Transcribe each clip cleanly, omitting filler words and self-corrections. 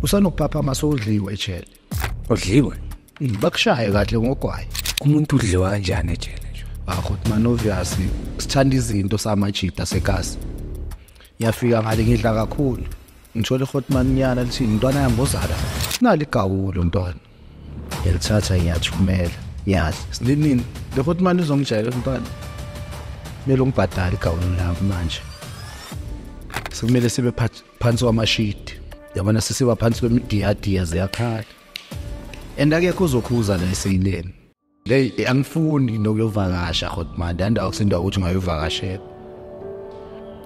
Usanokupapa masodliwe ejele. Udliwe? Bakushaye kahle ngogwayi. Umuntu udliwa kanjani ejele nje? Khotman obviously sithanda izinto samajita sekasi. Yafika ngale ngidla kakhulu. Ngithole Khotman nyana lithi intwana yambozala. Nali igawulo ntwana. Yelithatha iyathumela. Yazi sinini le Khotman uzongijayela ntwana. Mele ngibhadale igawulo lami manje. Sekumele sibe phansi kwamashidi. Yabona sisiba phansi kwemidiya ziyakhala. Endakekho uzokhuza la eseyileni. Le angifuni nokuyovakasha Khotman ndandawo kusendawo ukuthi ngayovakashela.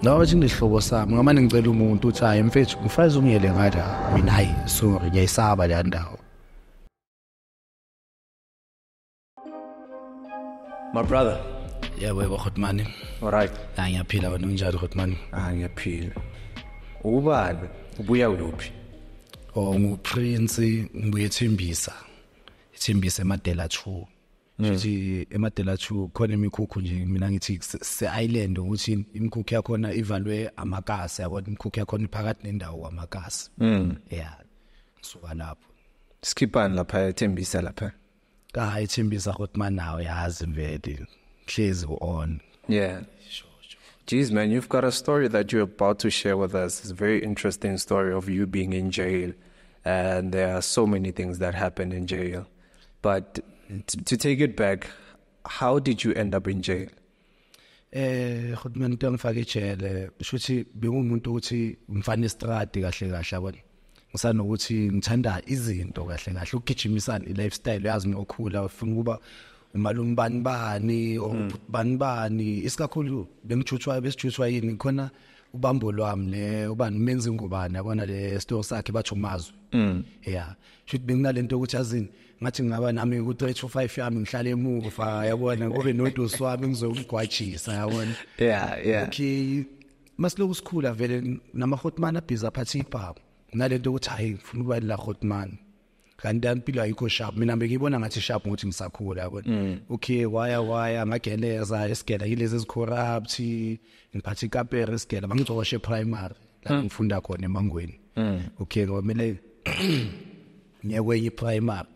Nawe bathi ngihlobo sami ngamane ngicela umuntu uthi hayi mfethu ngifaze ungiyele ngada mina hayi sorry ngiyayisaba le ndawo. My brother. Yebo Khotman. Alright. Ngiyaphila wena unjani Khotman? Ngiyaphila. Ubani? Ubuya kuphi? Nguprince ngibuye Thembisa. Ithembisa eMadela 2. Ngithi eMadela 2 khona imikhukhu nje mina ngithi se-island ukuthi imikhukhu yakhona ivalwe amakasi yabona imikhukhu yakhona iphakathi nendawo kwamakasi. Yeah. Suka lapho. Skipani lapha eThembisa lapha. Hayi Thembisa Khotman nawe yazi vele. Hlezi on. Yeah. Sure. Jeez, man, you've got a story that you're about to share with us. It's a very interesting story of you being in jail. And there are so many things that happened in jail. But to take it back, how did you end up in jail? Khotman into ngifake ejele shuthi bengumuntu ukuthi ngifana estradi kahle yabona. Ngisanokuthi ngithanda izinto kahle ukugijimisana lifestyle yazi ngokhula ufuna ukuba umalumbani bani isikakhulu besijuthwa yini khona ubambo lwami le ubani umenzi ngubani yabona le store sakhe bathi umazwe. Yeah should benginalento ukuthi azini ngathi ngaba nami ku 325 yami ngihlale emuva yabona kube nodusi wami ngizokugwajisa yabona. Yeah. Okay masiloku sikhula vele nama Khotman abhiza phathi iphawu nalento ukuthi hayi ngifuna ukuba la Khotman kanti impilo ayikho sharp mina ngibona ngathi sharp ukuthi ngisakhula yabona. Okay waya mageleza esigela yilezi ezicorrupt ngiphathi kapere esigela bangicoshe primary la ngifunda khona eMangweni. Okay ngomele nyekwenye primary.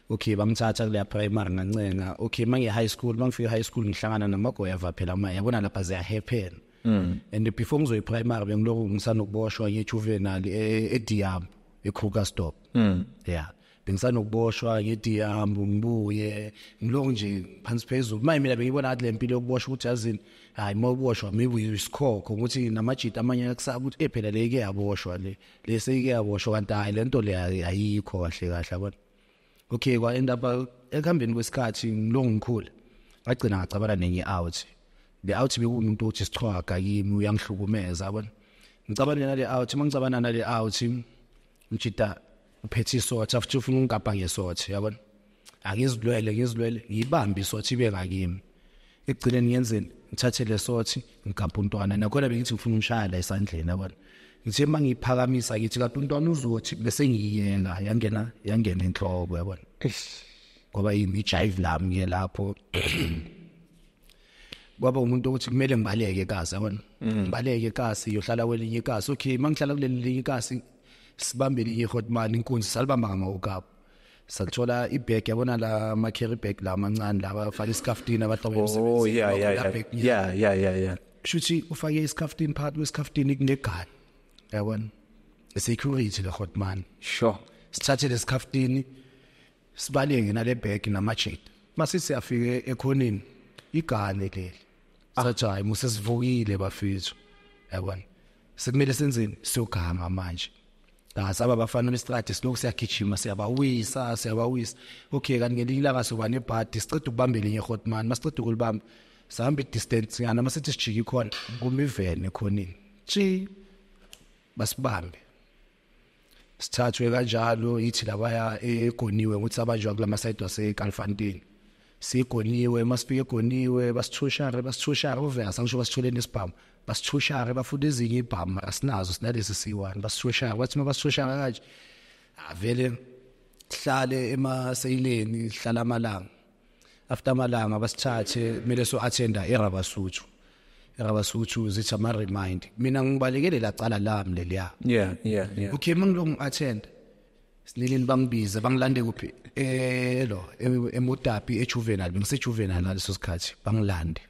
Okay bangithatha kule primary ngancenga. Okay mangi high school mangifika high school ngihlangana namagoyava phela manje yabona lapha ziya happen. And before ngizoyi primary bengiloko ngisanokuboshwa ngejuvenile eDiam eKrugerstop. Yeah bengisanokuboshwa ngeDiam ngibuye ngiloko nje phansi phezulu manje mina bengibona ngathi lempilo yokuboshwa ukuthi yazini hayi mawuboshwa maybe isikho ukuthi namajita amanye akusaba ukuthi phela leke yaboshwa le seyike yaboshwa kanti hayi lento le ayikho kahle yabona. Okay kwa end up ekuhambeni kwesikhathi ngiloko ngikhula ngagcina ngacabana nenye out. Le out bekumuntu uthi sichwaga kimi uyangihlukumeza yabona. Ngicabana nale out mangicabana nale out ngijita uphethe isotha futhi ufuna ungikapa ngesotha yabona. Ngizilwele ngibambe isotha ibe ngakimi. Ekugcineni ngiyenzeni ngithathe lesothi ngikapa untwana nakhona bengithi ngifuna umshaya la esandleni yabona. Ngithe mangiphakamisa ngithi kanti untwana uzothi bese ngiyenga yangena enhloko yabona. Ngoba imijive lami ngelapho kwaba umuntu ukuthi kumele ngibaleke ekasi yabona. Ngibaleke ekasi yohlala kwelinye ekasi. Okay mangihlala kuleli linye ekasi sibambe linye Khotman inkunzi salibamba ngamaokap. Sathola ibag yabona la ma carry bag la mancane laba faka iskaftina abahlobo emsebenzi. Oh yeah. Shuthi ufake iskaftina phakathi kwesikaftina kunegani. Yabona. Security la Khotman. Sure. Sithathe lesikaftina sibaleke nale bag namajit. Mase siyafike ekhoneni igane leli. Sathi hayi musesivukile bafethu. Yabona. Sekumele senzeni siyoganga manje. Saba bafana bestrate silokhu siyagijima siyabawisa. Okay kanti ngelinye ilanga soba nebhadi sicede ukubamba linye Khotman masicede ukulibamba sihamba distance yana masithi sijiki khona kumivene khonini basibambe sithathwe kanjalo ithi labaya egoniwe ukuthi abanjwa kulama side wase Kalfantini sigoniwe masifike egoniwe basithushare overs angisho basitholeni isibhamu basithushare bafunda ezinye ibhamu asinazo sinalesi siwani basithushare wathi mabasithushare kanje avele hlale emaseyileni hlala amalanga after amalanga basithathe kumele so attenda eRabasuthu zithi ama remind mina ngibalekele la cala lami leliya yeah okay mangilongi attend sinilini bangibize bangilande kuphi lo emotapi ejuvenile bengisejuvenile ngaleso sikhathi bangilande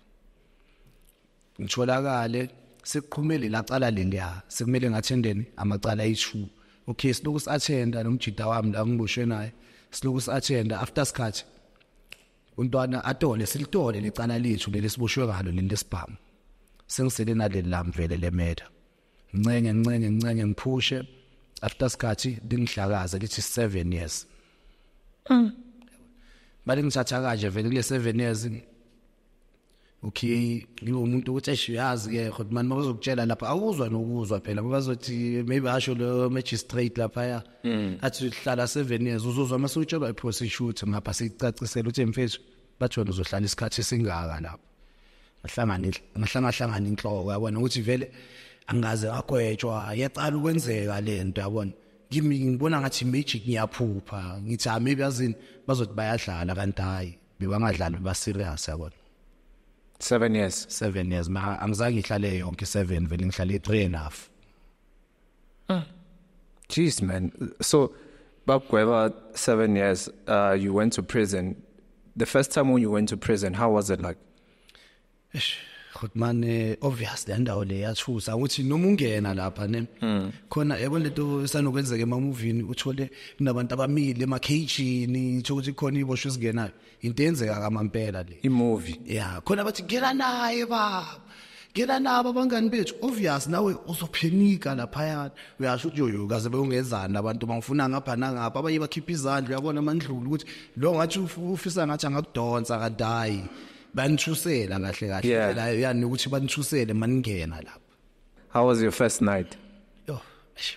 ngitholakale sekuqhumele lacala leliya sekumele ngattendeni amacala ayi2 okay siloku siattenda nomjida wami la ngibushwe naye siloku siattenda after sikhathi untwana atole silitole lecala lethu lelisibushwe ngalo lesibhamu sengisele naleli lamvele lemeda ngicenge ngiphushe after sikhathi dingihlakaza lithi 7 years bale ngithatha kanje vele kule 7 years okay ngiwumuntu ukuthi eshiyazi ke kodwa manje bazokutshela lapha awuzwa nokuzwa phela bazothi maybe asho lo magistrate lapha ya athi uhlala 7 years uzozwa mase utshelwa iprosecutor ngapha sicacisela uthi mfethu bathona uzohlala isikhathi singaka lapha ngahlangana inhloko yabona ukuthi vele angaze agwetshwa yaqala ukwenzeka lento yabona kimi ngibona ngathi magic ngiyaphupha ngithi maybe azini bazothi bayadlala kanti hayi bebangadlali ba serious yabona 7 years 7 years ma angizange ngihlale yonke 7 vele ngihlale 3.5 Jeez man, so Babgweba 7 years you went to prison. The first time when you went to prison, how was it like? Khotman obviously andawo le yathusa ukuthi noma ungena lapha ne khona yabona lento sanokwenzeka emamovini uthole kunabantu abamile emakhejini ukuthi khona iboshwe singenayo into enzeka kamampela le imovie yeah khona bathi ngela naye baba ngela nabo abangani bethu obvious nawe uzophenika lapha yana uyasho ukuthi yoyo kaze beungezana abantu bangifuna ngapha nangapha abaye bakhipha izandla uyabona amandlulu ukuthi lo ngathi ufisa ngathi angakudonsa kadayi banithusela kahle kahle la yani ukuthi banithusele maningena lapha. How was your first night? Yo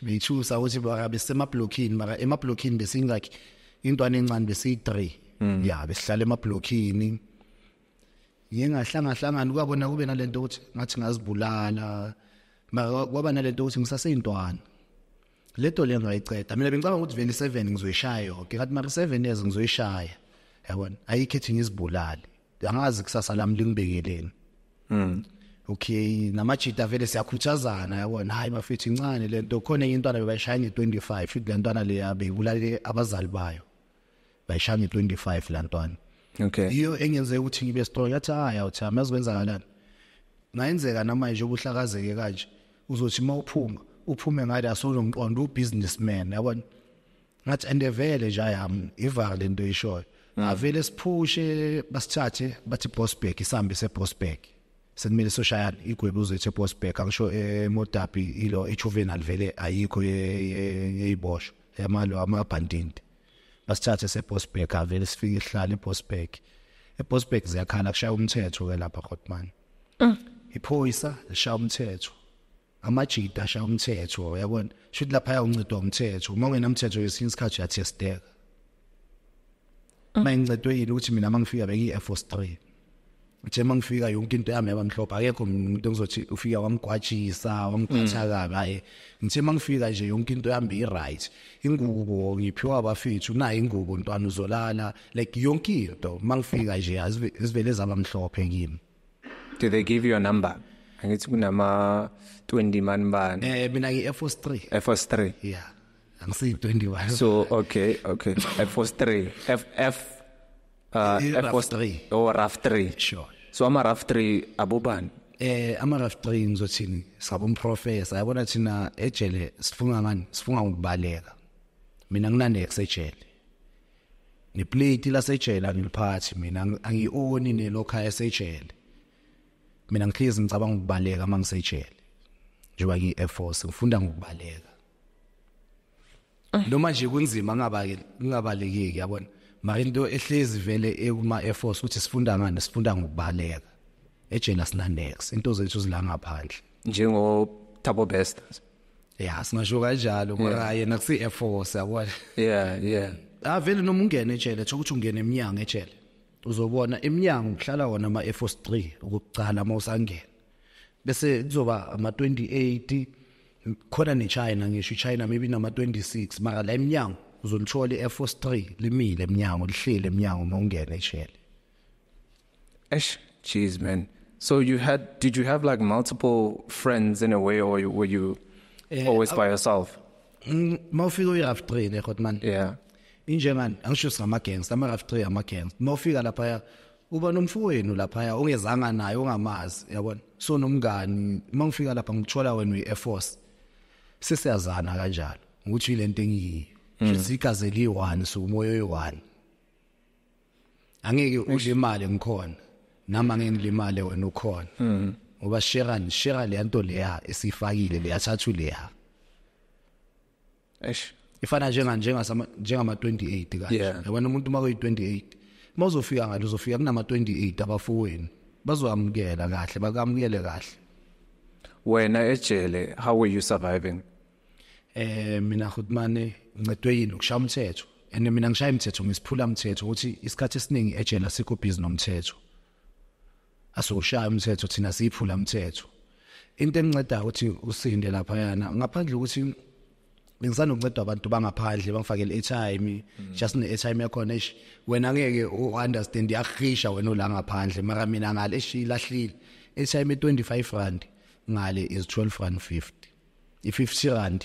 beyithusa ukuthi bakabe semablockini mara emablockini besingakhi intwana encane besi3 yeah besihlala emablockini ngingahlangana ukabona kube nalento ukuthi ngathi ngazibulala mara kwaba nalento ukuthi ngisaseyintwana leto le ngayiceda mina bengicabanga ukuthi 27 ngizoyishaya yonke ngathi mara 7 years ngizoyishaya yabona ayikhethi ngizibulale angazi kusasa lami lingibekeleni okay namajita vele siyakhuthazana yabona hayi bafethi incane lento khona intwana bebayishaya nge25 futhi lentwana le yabeyibulale abazali bayo bayishaya nge25 lantwana okay iyo engenze ukuthi ngibe strong yathi haya uthi amazikwenzakala ngayenzeka namanje obuhlakazeke kanje uzothi mawuphuma uphume ngathi asozomqondo ubusinessman yabona ngathi andevele nje ayami ivale lento ishoyo avele siphushe basithathe bathi Bosberg isambe seBosberg sekumele soshayana igwebe uzethe Bosberg angisho emodapi ilo ejuvenile vele ayikho yeyibosho yamalo amabhandindi basithathe seBosberg avele sifike ihlala eBosberg ziyakhala kushaya umthetho ke lapha Khotman iphoyisa lishaya umthetho amajita ashaya umthetho yabona shuthi lapha ayawuncedwa umthetho uma ungenamthetho yesinye isikhathi uyatesteka mayingcedwe yini ukuthi mina mangifika beki Air Force 3 nje mangifika yonke into yami yabamhlophe akekho umuntu engizothi ufika wamgwajisa wamgqatha kabi hayi nje mangifika nje yonke into yami i-right ingubo ngiphiwa abafethu nayi ingubo ntwana uzolala like yonke into mangifika nje azivele zabamhlophe kimi. Did they give you a number? Angithi kunama 20 man bani mina ngi Air Force 3 Air Force 3 yeah angisi 21 so okay Air Force 3 Air Force 3 or RAF 3 sure so ama RAF 3 abobani ama RAF 3 ngizothini sabomprofessor yabona thina ejele sifunga ukubaleka mina nginane ejele ni plate la sejele ngiliphathi mina angioni nelokha esejele mina ngikhizi ngicabanga ukubaleka mangisejele njengoba ngi Air Force ngifunda ngokubaleka noma nje kunzima ngingabalekeki yabona mara into ehlezi vele ekuma Air Force ukuthi sifunda ngani sifunda ngokubaleka ejele sinanex into zethu zila ngaphandle njengo Thabo Bester yeah singasho kanjalo mara yena kusi Air Force yabona yeah vele noma ungene ejele ukuthi ungene eminyango ejele uzobona eminyango kuhlala wona ama Air Force 3 ukucala mawusangena bese kuzoba ama 28 khona neChina ngisho iChina maybe nama 26 mara la eminyango uzolithola iAir Force 3 limile eminyango lihlele eminyango mawungena ejele. Jeez man, so did you have like multiple friends in a way or were you always by yourself? mawufika uyi-rough 3 ne hot man Yeah. injengani angisho singama-gangs ama-rough 3 ama-gangs mawufika laphaya uba nomfowenu laphaya ongezanga naye ongamazi yabona so nomngani mangifika lapha ngithola wena uyi-Air Force sesiyazana kanjalo ukuthi ilento engiyiyo futhi igazi eli-1 so umoya oyi-1 angeke ulimale ngikhona nami angeke ngilimale wena ukhona ngoba share le nto leya esifakile leyathathu leya Eish. ifana njengama 28 kanje Yeah. yabona umuntu makuyi 28 mawuzofika ngalo uzofika kunama 28 abafowenu bazoamukela kahle bakamukele kahle Wena ejele, how were you surviving? mina Khutmane ngicedwe yini ukushaya umthetho and mina ngishaya umthetho ngisiphula umthetho ukuthi isikhathi esiningi ejele asikho busy nomthetho asokushaya umthetho thina siyiphula umthetho into enginceda ukuthi usinde lapha yana ngaphandle ukuthi bengisanokunceda abantu bangaphandle bangifakele airtime just ne airtime yakhona ish wena ngeke uunderstand yakhisha wena la ngaphandle mara mina ngale eshilahlile airtime 25 rand ngale is 12 rand 50 i50 rand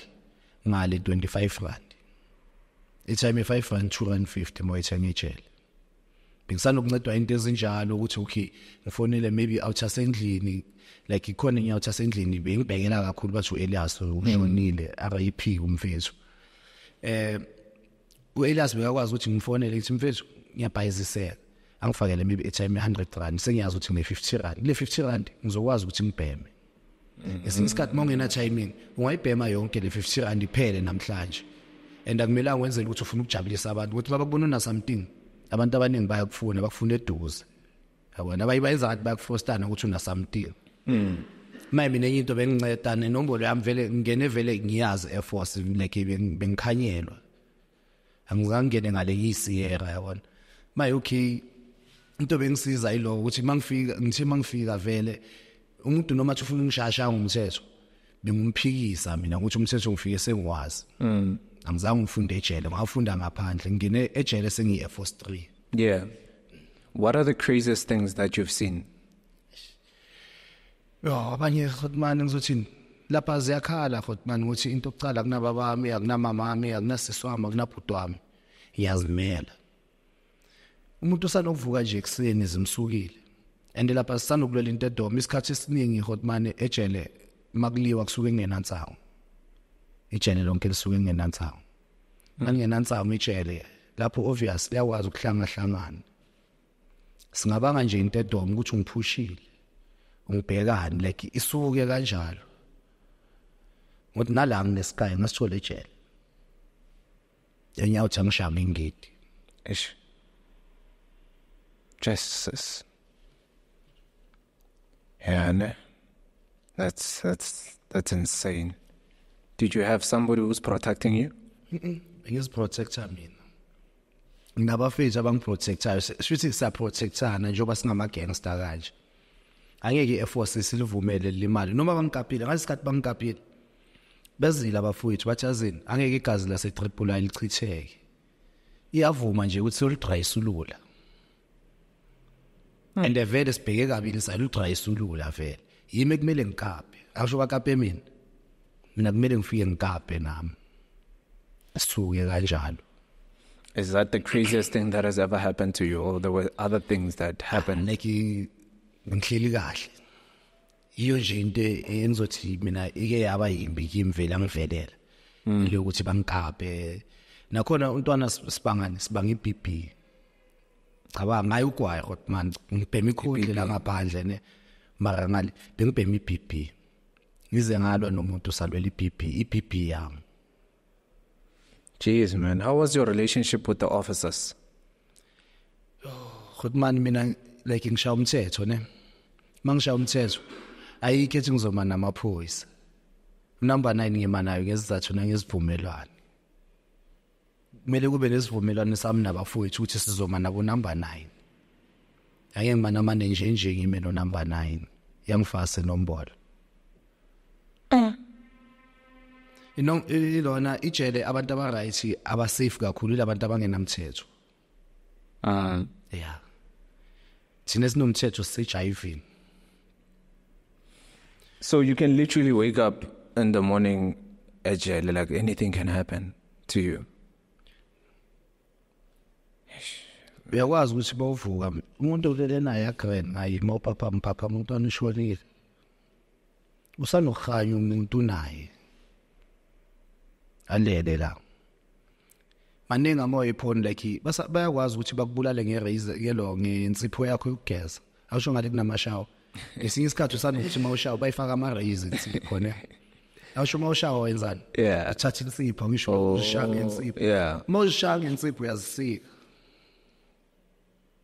ngale 25 rand airtime 5 rand 2 rand 50 moyithenga ejele bengisanokuncedwa into ezinjalo ukuthi okay ngifonele maybe outside sendlini like ikhona inyawutha sendlini bengibhekela kakhulu bathi uElias ushonile RIP umfethu uElias bekakwazi ukuthi ngifonele ngithi mfethu ngiyabhayiziseka angifakele maybe airtime 100 rand sengiyazi ukuthi ngine 50 rand le 50 rand ngizokwazi ukuthi ngibheme esinye isikhathi mawungena timing ungayibhema yonke le 50 rand iphele namhlanje and akumelanga wenzele ukuthi ufuna ukujabulisa abantu ukuthi bababona una something abantu abaningi bayakufuna bakufuna eduze yabona abayibayenza ngathi bayakufostana ukuthi una something maybe nenye into benginceda nenombolo yami vele ngene vele ngiyazi Air Force like bengikhanyelwa angizangene ngale yisiyera yabona maye okay into bengisiza yilo ukuthi mangifika vele umuntu noma ufuna ungishasha ngumthetho bengumphikisa mina ukuthi umthetho ngifike sengiwazi angizange ngifunde ejele ngafunda ngaphandle ngine ejele sengiyi Air Force 3 Yeah. What are the craziest things that you've seen? abanye Khotman ngizothini lapha ziyakhala Khotman ukuthi into oqala kunababa bami akunamama wami akunasisi wami akunabhuti wami iyazimela umuntu usanokuvuka nje ekseni zimsukile and lapha sisanokulela into edoma isikhathi esiningi Khotman ejele makuliwa kusuke kungenantsango ejele lonke lisuke kungenantsango nangenantsango ejele lapho obvious liyakwazi ukuhlangana singabanga nje into edoma ukuthi ngiphushile ngibhekani like isuke kanjalo ngothi nala nginesky ngasithola ejele enyawuthi angishaya ingidi Ish. Jesus. Yeah, no. That's insane. Did you have somebody who was protecting you? ngiziprotector mina nginabafethu abangiprotectayo sithi siyaprotectana njengoba singama gangster kanje angeke iAir Force silivumele limali noma bangikapile ngasikhathi bangikapile bezile abafowethu bathi azini angeke igazi lase Tripoli lichitheke iyavuma nje ukuthi solidry isulula and vele sibheke kabili saludry isulula vele yimi kumele ngikape akusho bakape mina kumele ngifike ngikape nami sithuke kanjalo. Is that the craziest thing that has ever happened to you, or there were other things that happened? Like ngihleli kahle iyo nje into engizothi mina ike yaba yimbi kimvela ngivelela lokuthi bangikape nakhona untwana sibangani sibanga iBB cha ngayi ugwayi kodwa man ngibhema ikhudle la ngaphandle ne mara ngali bengibhema iBB ngize ngalwa nomuntu salwela iBB yami. Jeez, man, how was your relationship with the officers? Khotman mina like ngishaya umthetho ne mangishaya umthetho ayikethi ngizoma namaphoyisa number 9 ngimanayo ngesizathu nangezivumelwano kumele kube nesivumelwano sami nabafowethu ukuthi sizoma nabo number 9 ake ngimana manje nje ngime no number 9 yangifase nombolo ilona ijele abantu abaright abasafe kakhulu labantu abangenamthetho yeah thina sinomthetho sejiving. So you can literally wake up in the morning ejele, like anything can happen to you? uyakwazi ukuthi bawuvuka umuntu ulele naye agreen hayi mawupapha umuntu anishonile usanokhanya umuntu naye alele la maningi amoya iphone like bayakwazi ukuthi bakubulale ngerazor ngensipho yakho yokugeza awusho ngale kunamashawa esinye isikhathi usanokuthi mawushawa bayifaka ama-razor insipho ne awusho mawushawa wenzani athatha insipho ngisho ushaya insipho mawushaya insipho uyazisika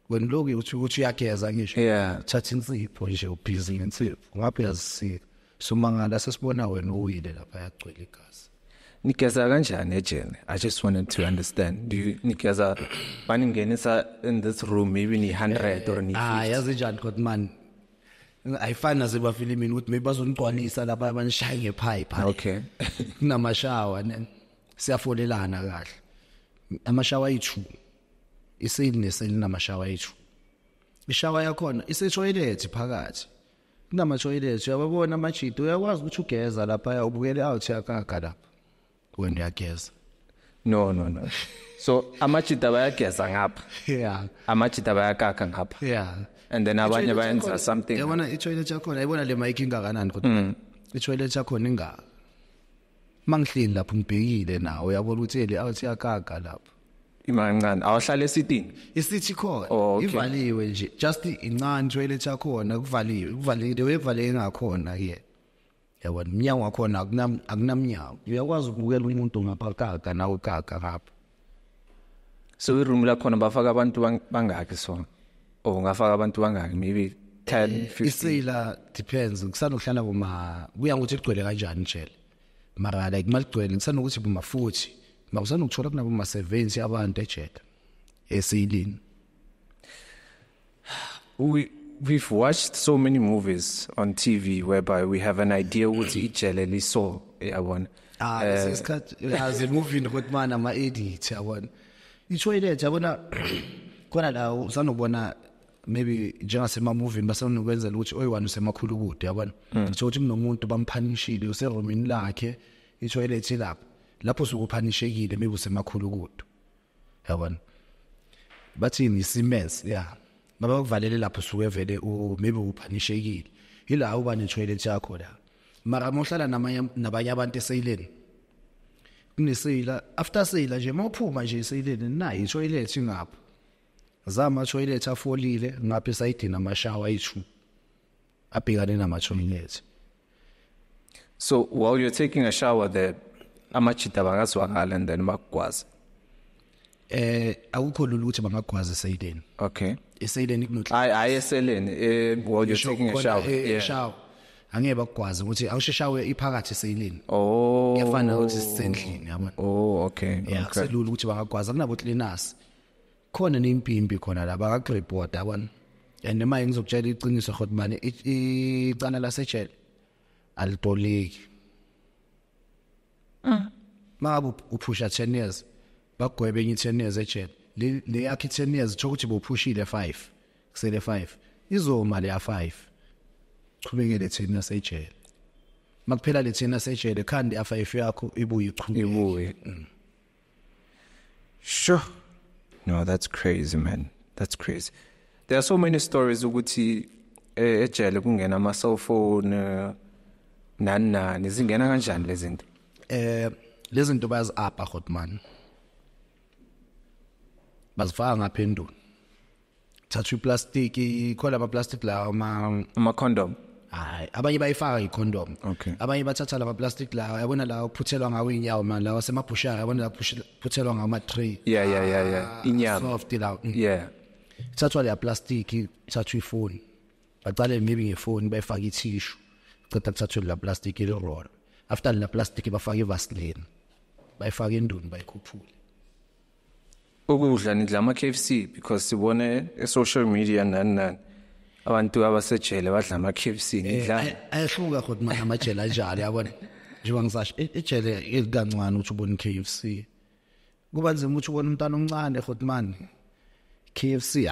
when logi ukuthi uyageza ngisho thatha insipho nje ubhizi ngensipho ngapha uyazisika so mangala sesibona wena uyile lapha yagcwele igazi Nikeza kanjani ejele? I just wanted to understand. Do you nikeza baningenisa in this room maybe ni 100 or ni 50? Yazi njani kodwa man ayifana zeba filmini ukuthi maybe bazonqwanisa lapha abanishaya ngepipe Okay. kunamashawa siyafolelana kahle amashawa ayi2 iseli neseli namashawa ayi2 ishawa yakhona ise-toilet phakathi kunama toilet uyabona amajito uyakwazi ukuthi ugeza lapha ubukele out yakaka lapha when uyageza No. So amachita bayageza ngapha. Amachita bayakaka ngapha. And then abanye bayenza something. Yabona i-toilet yakhona ayibona le mic ingakanani kodwa i-toilet yakhona ingaka mangihleli lapho ngibhekile nawe uyabona ukuthi le out yakaka lapha Imancane awuhlala esitini isithi khona ivaliwe nje just incane toilet yakhona kuvalile wevale ngakhona yabona umnyango wakhona akunamnyango uyakwazi ukubukela umuntu ngaphakathi nawe kaka ngapha so iroom la khona bafaka abantu bangaki so ngafaka abantu bangaki maybe 10 50 isila depends kusanokuhlala kuya ngokuthi igcwele kanjani njele mara like maligcwele kusanokuthi buma 40 makusanokuthola kunabo ma 70 abantu ejele esilini. We've watched so many movies on TV whereby we have an idea what ijele liso yabona isikhathi yazi movie nokutmana ama edit yabona i-toilet yabona khona la usanobona maybe njengasema movie basanokwenzela ukuthi oyiwani usemakhulu kude yabona so ukuthi kunomuntu bamphanishile useromini lakhe i-toilet lapho sokuphanishekile maybe usemakhulu kude yabona bathini isimens baba kuvalele lapho suke vele maybe uphanishekile ila uba ne-toilet yakho la mara mohlala nabanye abantu eseyileni kuneseyila after seyila nje mawuphuma nje eseyileni nayi i-toilet ingapha zama toilet afolile ngapha esayidini amashawa ayi2 abhekane nama-toilet. So while you're taking a shower there amachita bangazwakala and then bakwazi akukho lula ukuthi bangagwaza esayideni. Okay. Esayideni kunothi eseleni while you're taking a shower shower angeke bakwazi ukuthi awusheshawe iphakathi esayileni kuyafana ukuthi sisendlini yabona. Okay. Akuselula ukuthi bangagwaza kunabo cleaners khona nempimbi khona la baka report yabona and noma ngizokutshela iqiniso Khotmani icana lasejele alitoleki mabu uphusha 10 years bagwebe enye 10 years ejele le yakhe 10 years ukuthi bophushile 5 kusele 5 izoma le ya 5 qhubekele 10 years ejele makuphela le 10 years ejele khandi ya 5 yakho ibuye iqhubeke. Sure. No, that's crazy, man. That's crazy. There are so many stories ukuthi ejele kungena ama cell phone nani zingena kanjani lezi zinto? Lezi zinto bayazi apha Khotmani. Bazifaka ngaphendula. Thatha iplastic ikhola ama plastic la ama condom. Hayi abanye bayifaka icondom. Okay. Abanye bathatha la plastic la yabona la uphuthelwa ngawo inyawo man la wasemabhushara yabona la phuthelwa ngama tray. Yeah. Inyama. Soft la. Yeah. Thatha le plastic thatha ifoni. Baqale maybe ngefoni bayifaka itissue. Qeda kuthatha la plastic ile roll. After la plastic bafaka ivaseline. Bayifaka enduni bayikhuphule. Ukudla nidla ama KFC because sibone social media nani abantu abasejele badla ama KFC ngidla ayehluka Khotmani amajele anjalo yabona njengoba ngisasho ejele elikancane uthi ubona KFC kuba nzima ukuthi ubone umntana omncane Khotmani KFC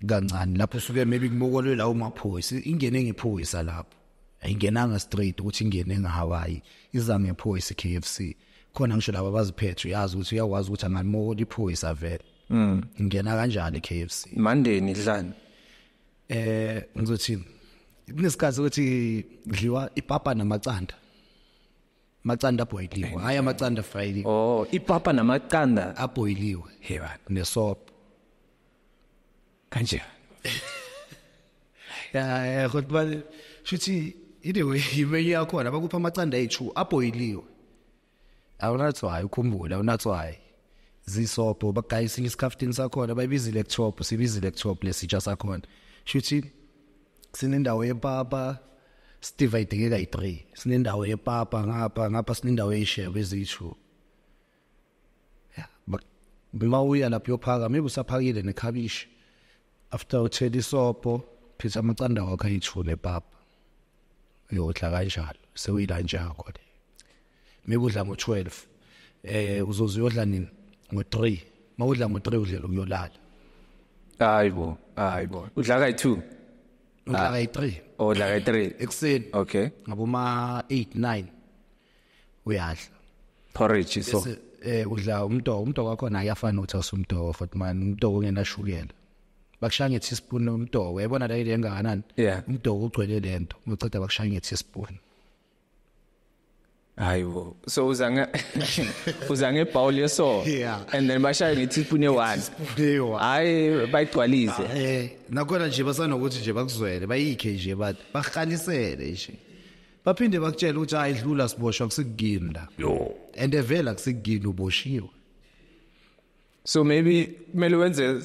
kancane lapho suke maybe kumokolwe la umaphoyisa ingene ngephoyisa lapho ayingenanga straight ukuthi ingene ngeHawaii iza ngephoyisa KFC khona ngisho laba baziphethe uyazi ukuthi uyakwazi ukuthi angalimola iphoyisa vele ingena kanjani KFC Monday nidlani ngizothini kunesikhathi ukuthi kudliwa ipapa namacanda macanda boiliwe hayi amacanda fried ipapa namacanda aboiliwe hey bana nesop kanje ya kodwa shuthi anyway imeni yakho abakupha amacanda ethu aboiliwe awunathwayo ukhumbula awunathwayo zisopo bagayisa isikhaftini sakhona bayibiza electrop sibiza electrop lesitsha sakhona shuthi sinendawo yepapa Steve idekeka i3 sinendawo yepapa ngapha sinendawo yeshebe ezithu ya bimawuya lapho yophaka maybe usaphakile nekhabishi after uthela isopo phethe amacanda wakho ayithu nepapa uyodla kanjalo sewuyilanje yakho le maybe udla ngo12 uzozuyodla nini ngo3 mawudla ngo3 udlela ukuyolala hayibo udla kayi2 udla kayi3 udla kayi3 ekseni okay ngaboma 8 9 uyadla porridge so udla umdoko wakho naye afana nothasa umdoko futhi man umdoko ungenashukela bakushaya nge-teaspoon umdoko uyabona la ile engakanani umdoko ugcwele lento uceda bakushaya nge-teaspoon hayibo so uzange bowl yeso and then bashaya nge-teaspoon e1 hayi bayigcwalise nakhona nje basanokuthi nje bakuzwele bayikhe nje bathi bakhalisele nje baphinde bakutshela ukuthi hayi dlula siboshwa kusikugini la and evela kusikugini uboshiwe so maybe kumele wenze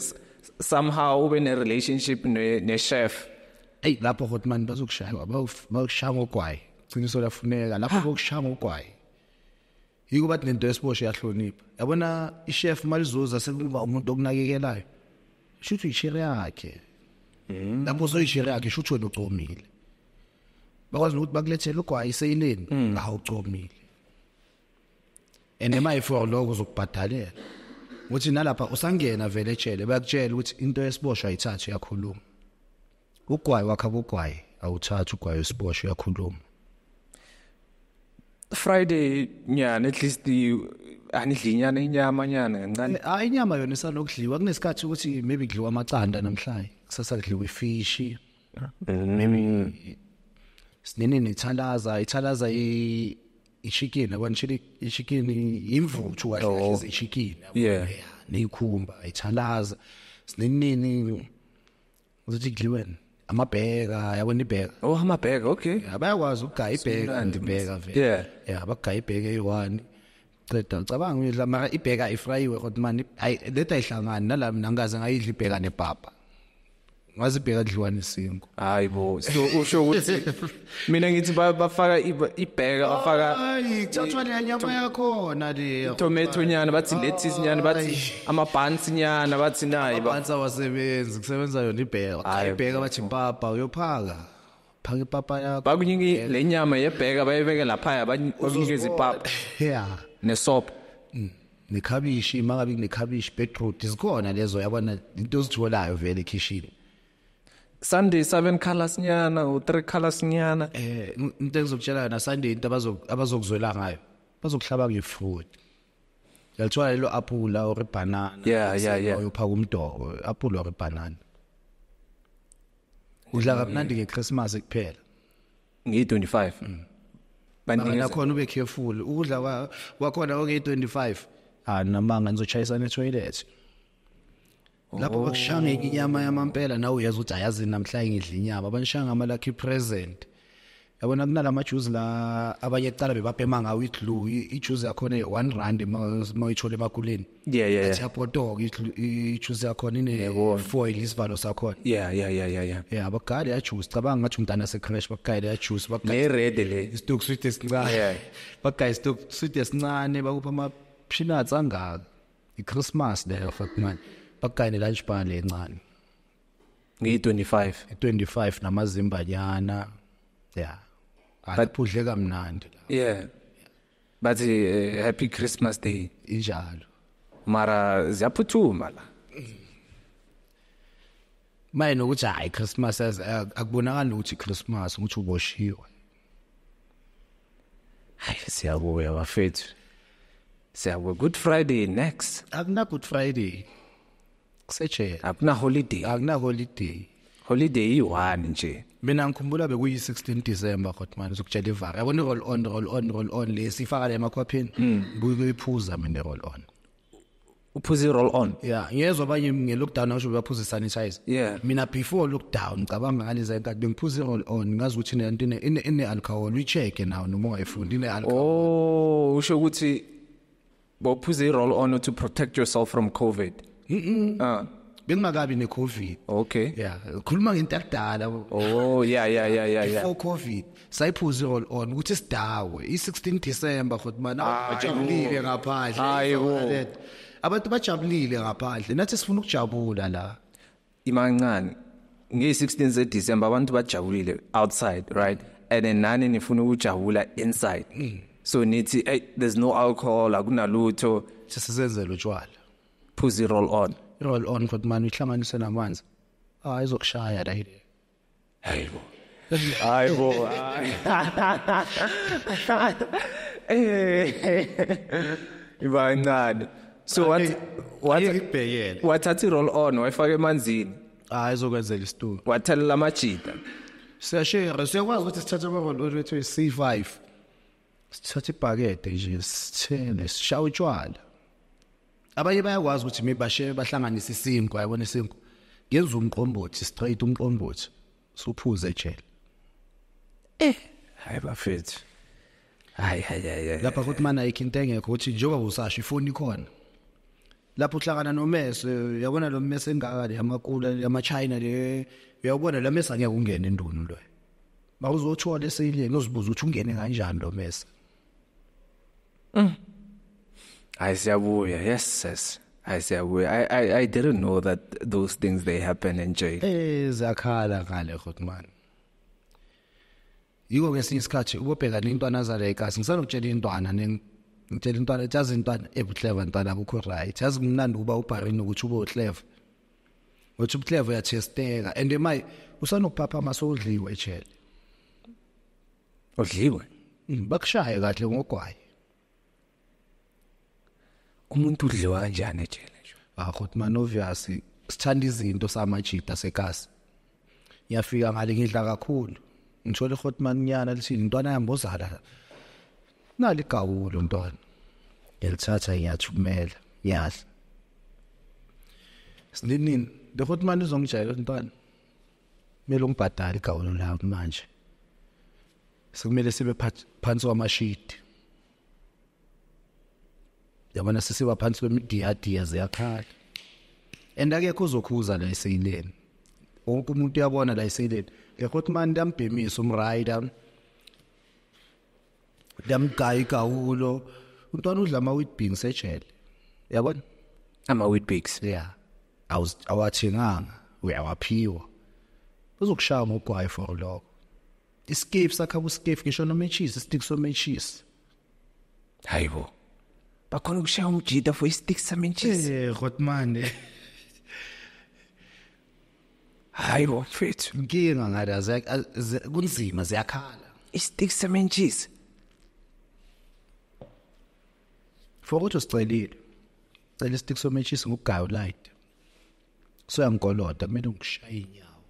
somehow ube ne relationship ne chef lapho hotman bazokushaya bakushaya ngogwayi qiniso lafuneka lapho bokushaya ngogwayi yiko bathi lento yesibosho yahlonipha yabona ichef malizuza sekuba umuntu okunakekelayo shuthi ishire yakhe lapho soyishire yakhe shuthi wena ucomile bakwazi ukuthi bakulethele ugwayi seyileni awucomile ene mayifor lokho uzokubhadalela uthi nalapha usangena vele etshele bayakutshela ukuthi into yesibosho ayithathe yakhuluma ugwayi wakha ugwayi awuthatha ugwayi wesibosho yakhuluma Friday nyana at least anidli inyama kancane inyama yona isanokudliwa kunesikhathi ukuthi maybe kudliwa amacanda namhlanje kusasa kudliwa ifish maybe sinene ithalaza ichicken yabona ichicken imvuthu kahle ichicken neyikhumba ithalaza sinene uzothi kudliweni amabheka yabona ibheka amabheka okay bayakwazi ukugaya ibheka andibheka vele bagaya ibheka eyi1 ceda ngicabanga uyidla mara ibheka ifrayiwe kodwa man letha ihlangana nalami nangaze ngayidla ibheka nepapa ngazi ibheka dliwa nesingo hayibo so usho ukuthi mina ngithi bafaka ibheka bafaka thathwa le nyama yakho na le tomato nyana bathi lettuce nyana bathi amabuns nyana bathi nayi babanza wasebenza kusebenza yona ibheka ibheka bathi papa uyophaka phaka ipapa yakho bakunyiki le nyama yebheka bayibeke lapha bakunikeza ipapa nesop nekhabishi mangabe kunekhabishi beetroot zikhona lezo yabona into ozitholayo vele ekitchen Sunday 7 colors nyana u 3 colors nyana into engizokutshela na Sunday into abazokuzwela ngayo bazokuhlaba ngefruit yalthwala lo apple or banana uyophaka umdoko apple or banana udla kamnandi ngeChristmas kuphela ngi25 banika khona ube careful ukudla kwakhona nge25 namanga nizochayisa netoilet lapho bakushanga inyama yamampela nawe uyazi ukuthi ayazi namhlanje ngidla inyama abanishanga ama lucky present yabona kunalama juice la abanye ecala bebapema ngawo idlu ijuice yakhona 1 rand mawuyithola emakuleni athi yapotoka ijuice yakhona ine foil isivalo sakhona abagale ya juice cabanga ngathi umntana secrash bagale ya juice ne red le istock sweet esincane bagale stock sweet esincane bakupha ama peanuts angaka iChristmas le fuck man bagale lunch bar lencane ngi25 namazimbanyana Baphudle kamnandi but happy Christmas day injalo mara ziyaphuthuma la maye nokuthi hayi Christmas akubonakala ukuthi Christmas ukuthi uboshiwe Hayi siyabuya bafethu. Siyabuya Good Friday next. Akuna Good Friday. Kusejele. Akuna holiday. Akuna holiday. Holiday yi-1 nje. Mina ngikhumbula bekuyi 16 December Khotman uzokutshela ivara. Yabona roll on lesifaka la emakhwapheni. Buye iphuza mina roll on. Uphuze roll on. Yeah, ngiyezwa abanye ngelockdown asho baphuza sanitizer. Yeah. Mina before lockdown ngicabanga ngaliza enkathi bengiphuza roll on ngazi ukuthi lento ine alcohol uyicheck now noma ungayifundi ine alcohol. Oh, usho ukuthi bophuze roll on to protect yourself from COVID. Bengakabi ne COVID. Okay. Yeah, khuluma ngento yakudala. Oh, yeah. Before COVID, sayiphuza roll on ukuthi sidawe i16 December Khotman bajabulile ngaphandle. Hayibo. Abantu bajabulile ngaphandle nathi sifuna ukujabula la. Imancane nge-16 December abantu bajabulile outside, right? And then nani nifuna ukujabula inside. So nithi hey, there's no alcohol, akunalutho, Sisenzele utshwala. phuzi roll on. Roll on Khotman ihlanganise namanzi. Izokushaya la ile. Hayibo. Ibancane. So Ngikubhekele. wathatha roll on wayifaka emanzini, Izokwenzela isitulo. wathelela amajita. Siyashare, siyakwazi ukuthi sithathe ama-roll on wethu C5. Sithathe ibhakede nje sithele sishawe utshwala. Abanye bayakwazi ukuthi mebashe bahlanganisa isinkwa yabona isinkwa. Ngenza umqombothi straight umqombothi. Suphuze ejele. Hayi bafethu. Hayi. Lapha kuthi mana ayikho into engekho ukuthi njengoba usasho ifoni ikhona. Lapho uhlangana nomese yabona lo mese engaka le amakula yama China le uyabona la mese angeke ungene endunu lo. Mawuzothola eseyileni uzibuza ukuthi ungene kanjani lo mese. Hayi siyabuya. Yes. Hayi siyabuya. I didn't know that those things they happen in jail. Zakhala ngale Khotman. Yiko ngesinye isikhathi ubobheka lentwana zale ekhasi ngisanokutshela intwana ngitshela intwana ejazi intwana ebuclever intwana akukho right yazi kumnandi uba ubharini ukuthi ube uclever uthi uclever uyatesteka and emayi usanokuphapha amasodliwe ejele Udliwe. Bakushaye kahle ngogwayi Umuntu udliwa kanjani ejele nje? Khotman obviously sithanda izinto samajita sekasi ngiyafika ngale ngidla kakhulu ngithola Khotman nyana lithi intwana yambozala nali gawulo ntwana elithatha ngiyathumela yadla sinini the Khotman izongijayela ntwana mele ungibhadala igawulo la manje sekumele sibe phansi kwamashidi yabona sisiba phansi kwemidiya ziyakhala and akekho uzokhuza la eseyileni wonke umuntu uyabona la eseyileni le Khotman ndambhemisa umrider ndamgaya igawulo untwana udla ama wheat beans ejele yabona Ama wheat bix. yeah awathenganga uyawaphiwa uzokushaya ngogwayi for lokho iskip sakha uskip ngisho noma cheese stick so cheese Hayibo. Bakhona ukushaya umjita for isticks some cheese. Khotman Hayibo mfethu. inkinga ngadaze kunzima ziyakhala Isticks some cheese. for ukuthi usicelile cela istick so cheese ngugaya light so yangikoloda kumele ngishaye inyawo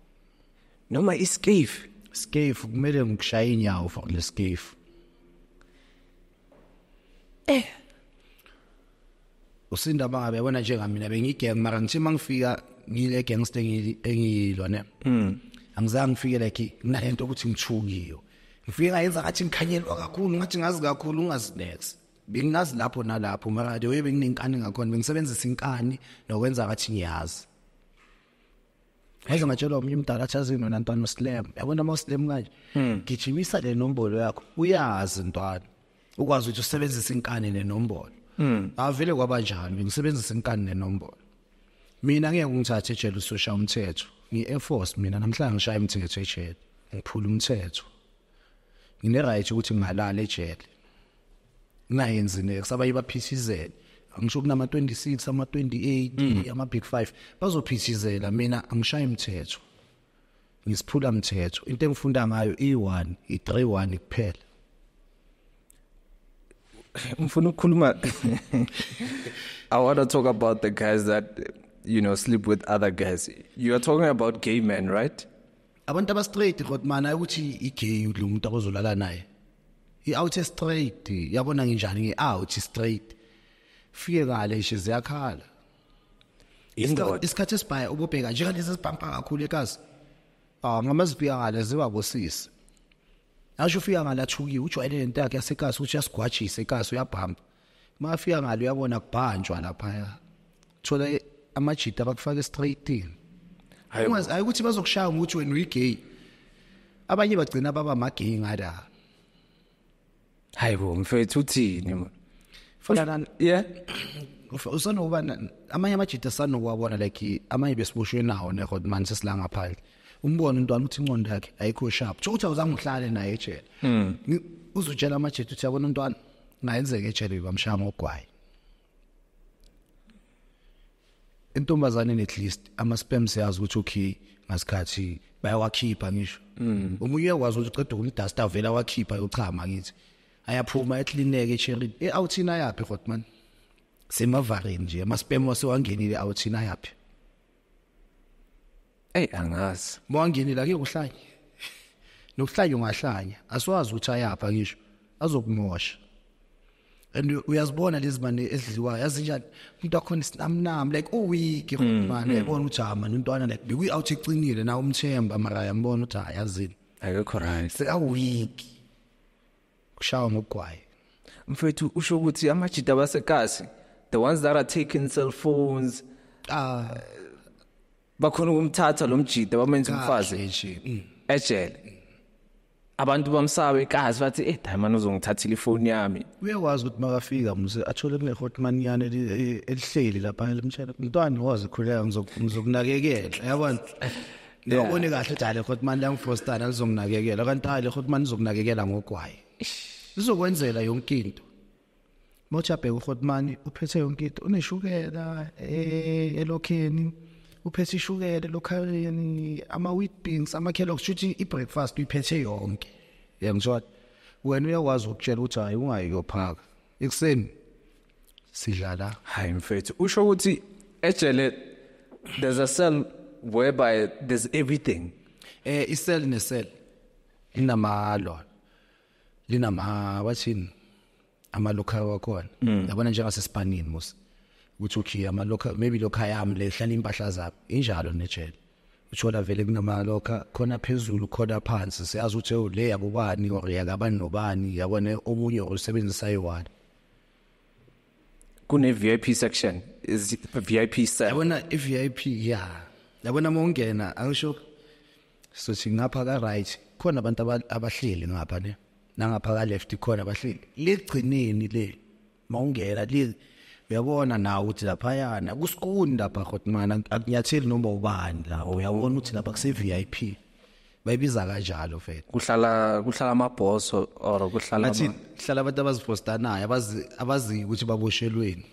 Noma iscave. scave kumele ngishaye inyawo for le scave usinda bangabe yabona njengamina bengigang mara ngithi mangifika ngile gangster engiyilwa ne angizange ngifike like kunalento ukuthi ngithukiyo ngifike ngayenza ngathi ngikhanyelwa kakhulu ngathi ngazi kakhulu ungazinex bengazi lapho nalapho mara de webe nginenkani ngakhona bengisebenzisa inkani nokwenza ngathi ngiyazi Hayiza ngatshelwa umnye umdala athazini nantwana uSlam yabona amaSlam kanje gijimisa le nombolo yakho uyazi ntwana ukwazi ukuthi usebenzise inkani nenombolo avele kwabanjani ngisebenzisa inkani nenombolo mina ngeke ngithathe ejele usosha umthetho ngi-Air Force mina namhlanje ngishaya umthetho ejele ngiphula umthetho ngine right ukuthi ngingalala ejele ngayenzi nekusaba ibaphithizela angisho kunama 26 ama 28 ama big 5 bazophithizela mina angishaye umthetho ngisiphula umthetho into engifunda ngayo i1 i31 kuphela Ngifuna ukukhuluma. I want to talk about the guys that, you know, sleep with other guys. You are talking about gay men, right? Abantu aba straight kodwa mana ukuthi igay lo muntu abazolala naye. I-out straight yabona nginjani ngi-out straight. Fike ngale nje ziyakhala. Isikhathi esibhaya ububheka njengalezi sibhampa kakhulu ekazi. Ngamazifika ngale ziwabosisi. Asho ufika ngala thukiwe ujwayele lento yakhe yasekasi ukuthi yasigwajise ekasi uyabhamba. Mafika ngale uyabona kubhanjwa lapha. Thola amajita bakufaka straight. Hayi ukuthi bazokushaya ukuthi wena uyigay. Abanye bagcina baba magay ngada. Hayibo mfethu uthini manje? Fana yeah. Usanokuba amanye amajita sanokuwabona like amanye besibushwe nawo nekhod man sesilanga phakathi. Umbona intwana uthi inqondo yakhe ayikho sharp. Ukuthi awuzange uhlale naye ejele. Uzutshela amajita uthi yabona intwana ngayenzeke ejele bamshaya ngogwayi. Intombazane at least ama sperms yazi ukuthi okay ngasikhathi bayawakhipha ngisho. Umunye uyakwazi ukuthi uqeda ukumdasta avela wakhipha yochama ngithi. Ayaphuma eklineke echerry e-outina yaphi Hotman semavareni nje ama sperm wasewangenile outina yaphi angazi mwangenile ake kuhlanya nokuhlanya ungahlanya asiwazi ukuthi ayapha ngisho azokumosha and uyazibona lezi manje ezidliwayo yazi njani umuntu akhona isinamnam like week Hotman uyabona ukuthi ama nontwana like bekuyi out ecinile na umthemba mara yambona ukuthi ayazini akekho right se week kushawa ngogwayi mfethu usho ukuthi amajita basekasi the ones that are taking cell phones bakhona ukumthatha lo mjita bamenza umfazi ejele abantu bamsaba ekasi bathi damn uzongithathila ifoni yami uyakwazi ukuthi makafika mse athole kule Hotman yana elihleli lapha lemtshela umntwana wazi khuleka ngizokunakekela yabona yabona kahle ukuthi ale Hotman langifostana lizonginakekela kanti ale Hotman izokunakekela ngogwayi lizokwenzela yonke into mocha uHotman uphethe yonke into uneshukela elokheni uphethe ishukela lokhaleni ama wheat beans ama Kellogg's shuthi ibreakfast uyiphethe yonke yangizwa wena uyakwazi ukutshela ukuthi hayi ungayiyophaka ekseni sidlala hayi mfethu usho ukuthi ejele there's a cell whereby there's everything iscell nescell inamalo linama wathini ama local wakhona yabona njengasespanini mos ukuthi okay ama local maybe local yami lehlala impahla zabo injalo nejele uthola vele kunama local khona phezulu khona phansi siyazi ukuthi le yabobani or yakabani nobani yabona omunye usebenzisa ayi-1 kune VIP section is VIP cell yabona i-VIP yabona mongena angisho sothi ngapha ka right khona abantu abahleli ngapha ne nangapha ka left khona abahleli ligcineni le mawungena le uyabona nawe ukuthi lapha yana kusikuni lapha Hotman akunyatheli noma ubani la uyabona ukuthi lapha kuse VIP bayibiza kanjalo mfethu kuhlala amaboss or kuhlala hlala abantu abazifostanayo abazi ukuthi baboshelweni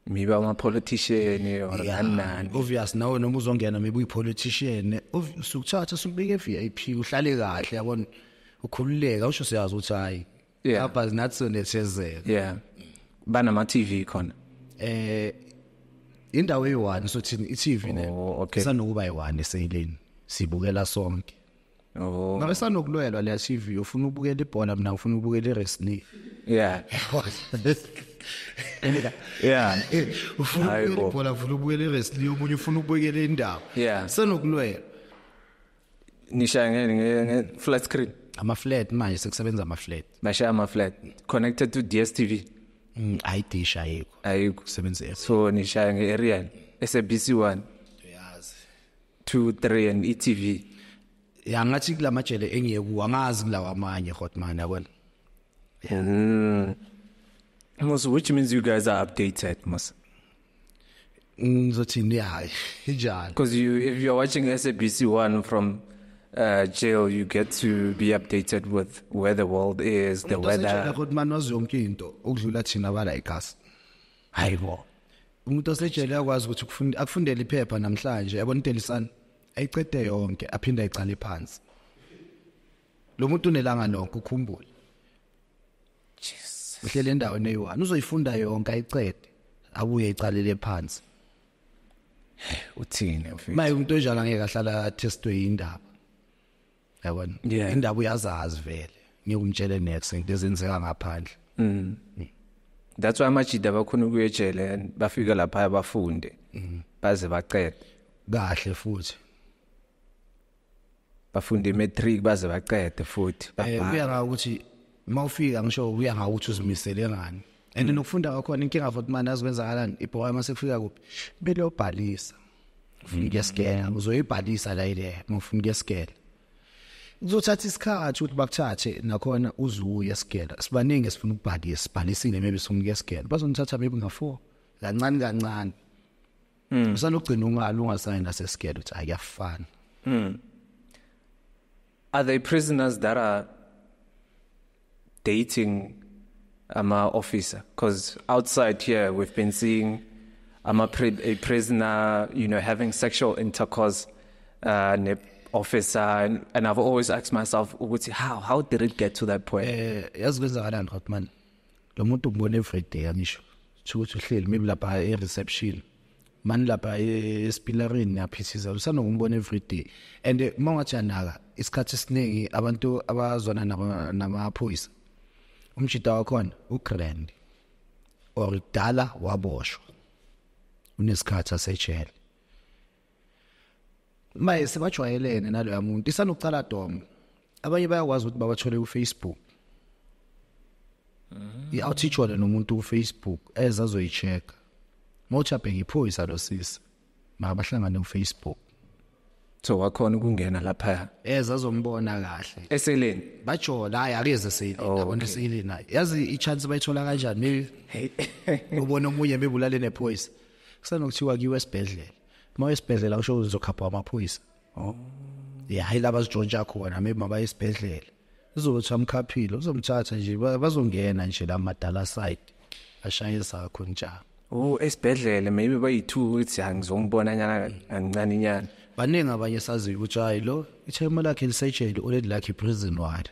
maybe ama politician or nani obvious nawe noma uzongena maybe uyi-politician usukuthatha usubike VIP uhlale kahle yabona ukhululeka usho siyazi ukuthi hayi lapha nathi sonethezeka banama TV khona indawo eyi-1 sothini i-TV ne sanokuba yi-1 eseyileni sibukela sonke ngabe sanokulwelwa leya TV ufuna ubukela ibhola mina ufuna ubukela i-wrestling ufuna ibhola ufuna ubukela i-wrestling omunye ufuna ubukela indaba sanokulwelwa nishaya nge-flat screen ama-flat manje sekusebenza ama-flat bashaya ama-flat connected to DStv dish ayikho kusebenza so nishaya nge-aerial SABC 1 yazi 2 3 and ETV ngathi kulamajele engiyekuwa angazi kulawa amanye Hotman yabona so which means you guys are updated must ngizothini hayi njalo because if you're watching SABC 1 from jail you get to be updated with where the world is, the weather. Hotman wazi yonke into okudlula thina bala ekhasi hayibo umuntu osejele yakwazi ukuthi akufundele iphepha namhlanje yabona intelisana ayicede yonke aphinda ayicala phansi lo muntu unelanga nonke ukhumbula Jesus uhlele endaweni eyi-1 uzoyifunda yonke ayiqede abuye icalele phansi uthini mfethu maye umuntu onjalo angeke ahlala testwe indaba yabona Yeah. indaba uyazazi vele ngeke umtshele next into ezenzeka ngaphandle that's why amajida bakhona ukuya ejele and bafika lapha bafunde baze baqede kahle futhi bafunde matric baze baqede futhi kuya ngakuthi mawufika ngisho uya ngakuthi uzimisele ngani and nokufunda kwakhona inkinga futhi manje azikwenzakalani ibhoya mase kufika kuphi bele ubhalisa ufuna ukuyeskela uzoyibhalisa la ile mawufuna ukuyeskela uzothatha isikhathi ukuthi bakuthathe nakhona uzuye eskela sibaningi sifuna ukubhalisa sibhalisile maybe sifuna ukuyeskela bazonithatha maybe nga4 kancane kancane usanogcina ungasayini naseskela uthi ayafana are they prisoners that are dating officer? Because outside here we've been seeing a prisoner, you know, having sexual intercourse officer, and I've always asked myself, how did it get to that point? Yazi kwenzakalani Hotman lo muntu ubone every day angisho ukuthi uhleli maybe lapha e-reception mani lapha espilarini yaphithiza usanokumbona every day and mangathi yanaka isikhathi esiningi abantu abazwana namaphoyisa umjida wakhona ugrand or dala waboshwa unesikhathi asejele maye sebajwayelene naloya muntu isanokucala domo abanye bayakwazi ukuthi babathole kuFacebook i-outreach nomuntu kuFacebook ezazoyicheck mawuchape ngiphoyisa lo sisi mabahlangane kuFacebook so wakhona ukungena lapha ezazombona kahle eseleni bajola hayi akeze seyini yabona seyini naye yazi i-chance bayithola kanjani ubona omunye bebulale nephoyisa kusanokuthiwa kiwe esibhedlela mawe esibhedlela usho uzokhapha amaphoyisa hayi laba zijontsha khona maybe mabaya esibhedlela uzothi amkhaphile uzomthatha nje bazongena nje la madala side ashayisa akho njalo esibhedlela maybe bayi2 ukuthi angizongibona nyana kancane nyana baningi abanye sazi ukuthi hayi lo ithema lakhe lisejele already like prison ward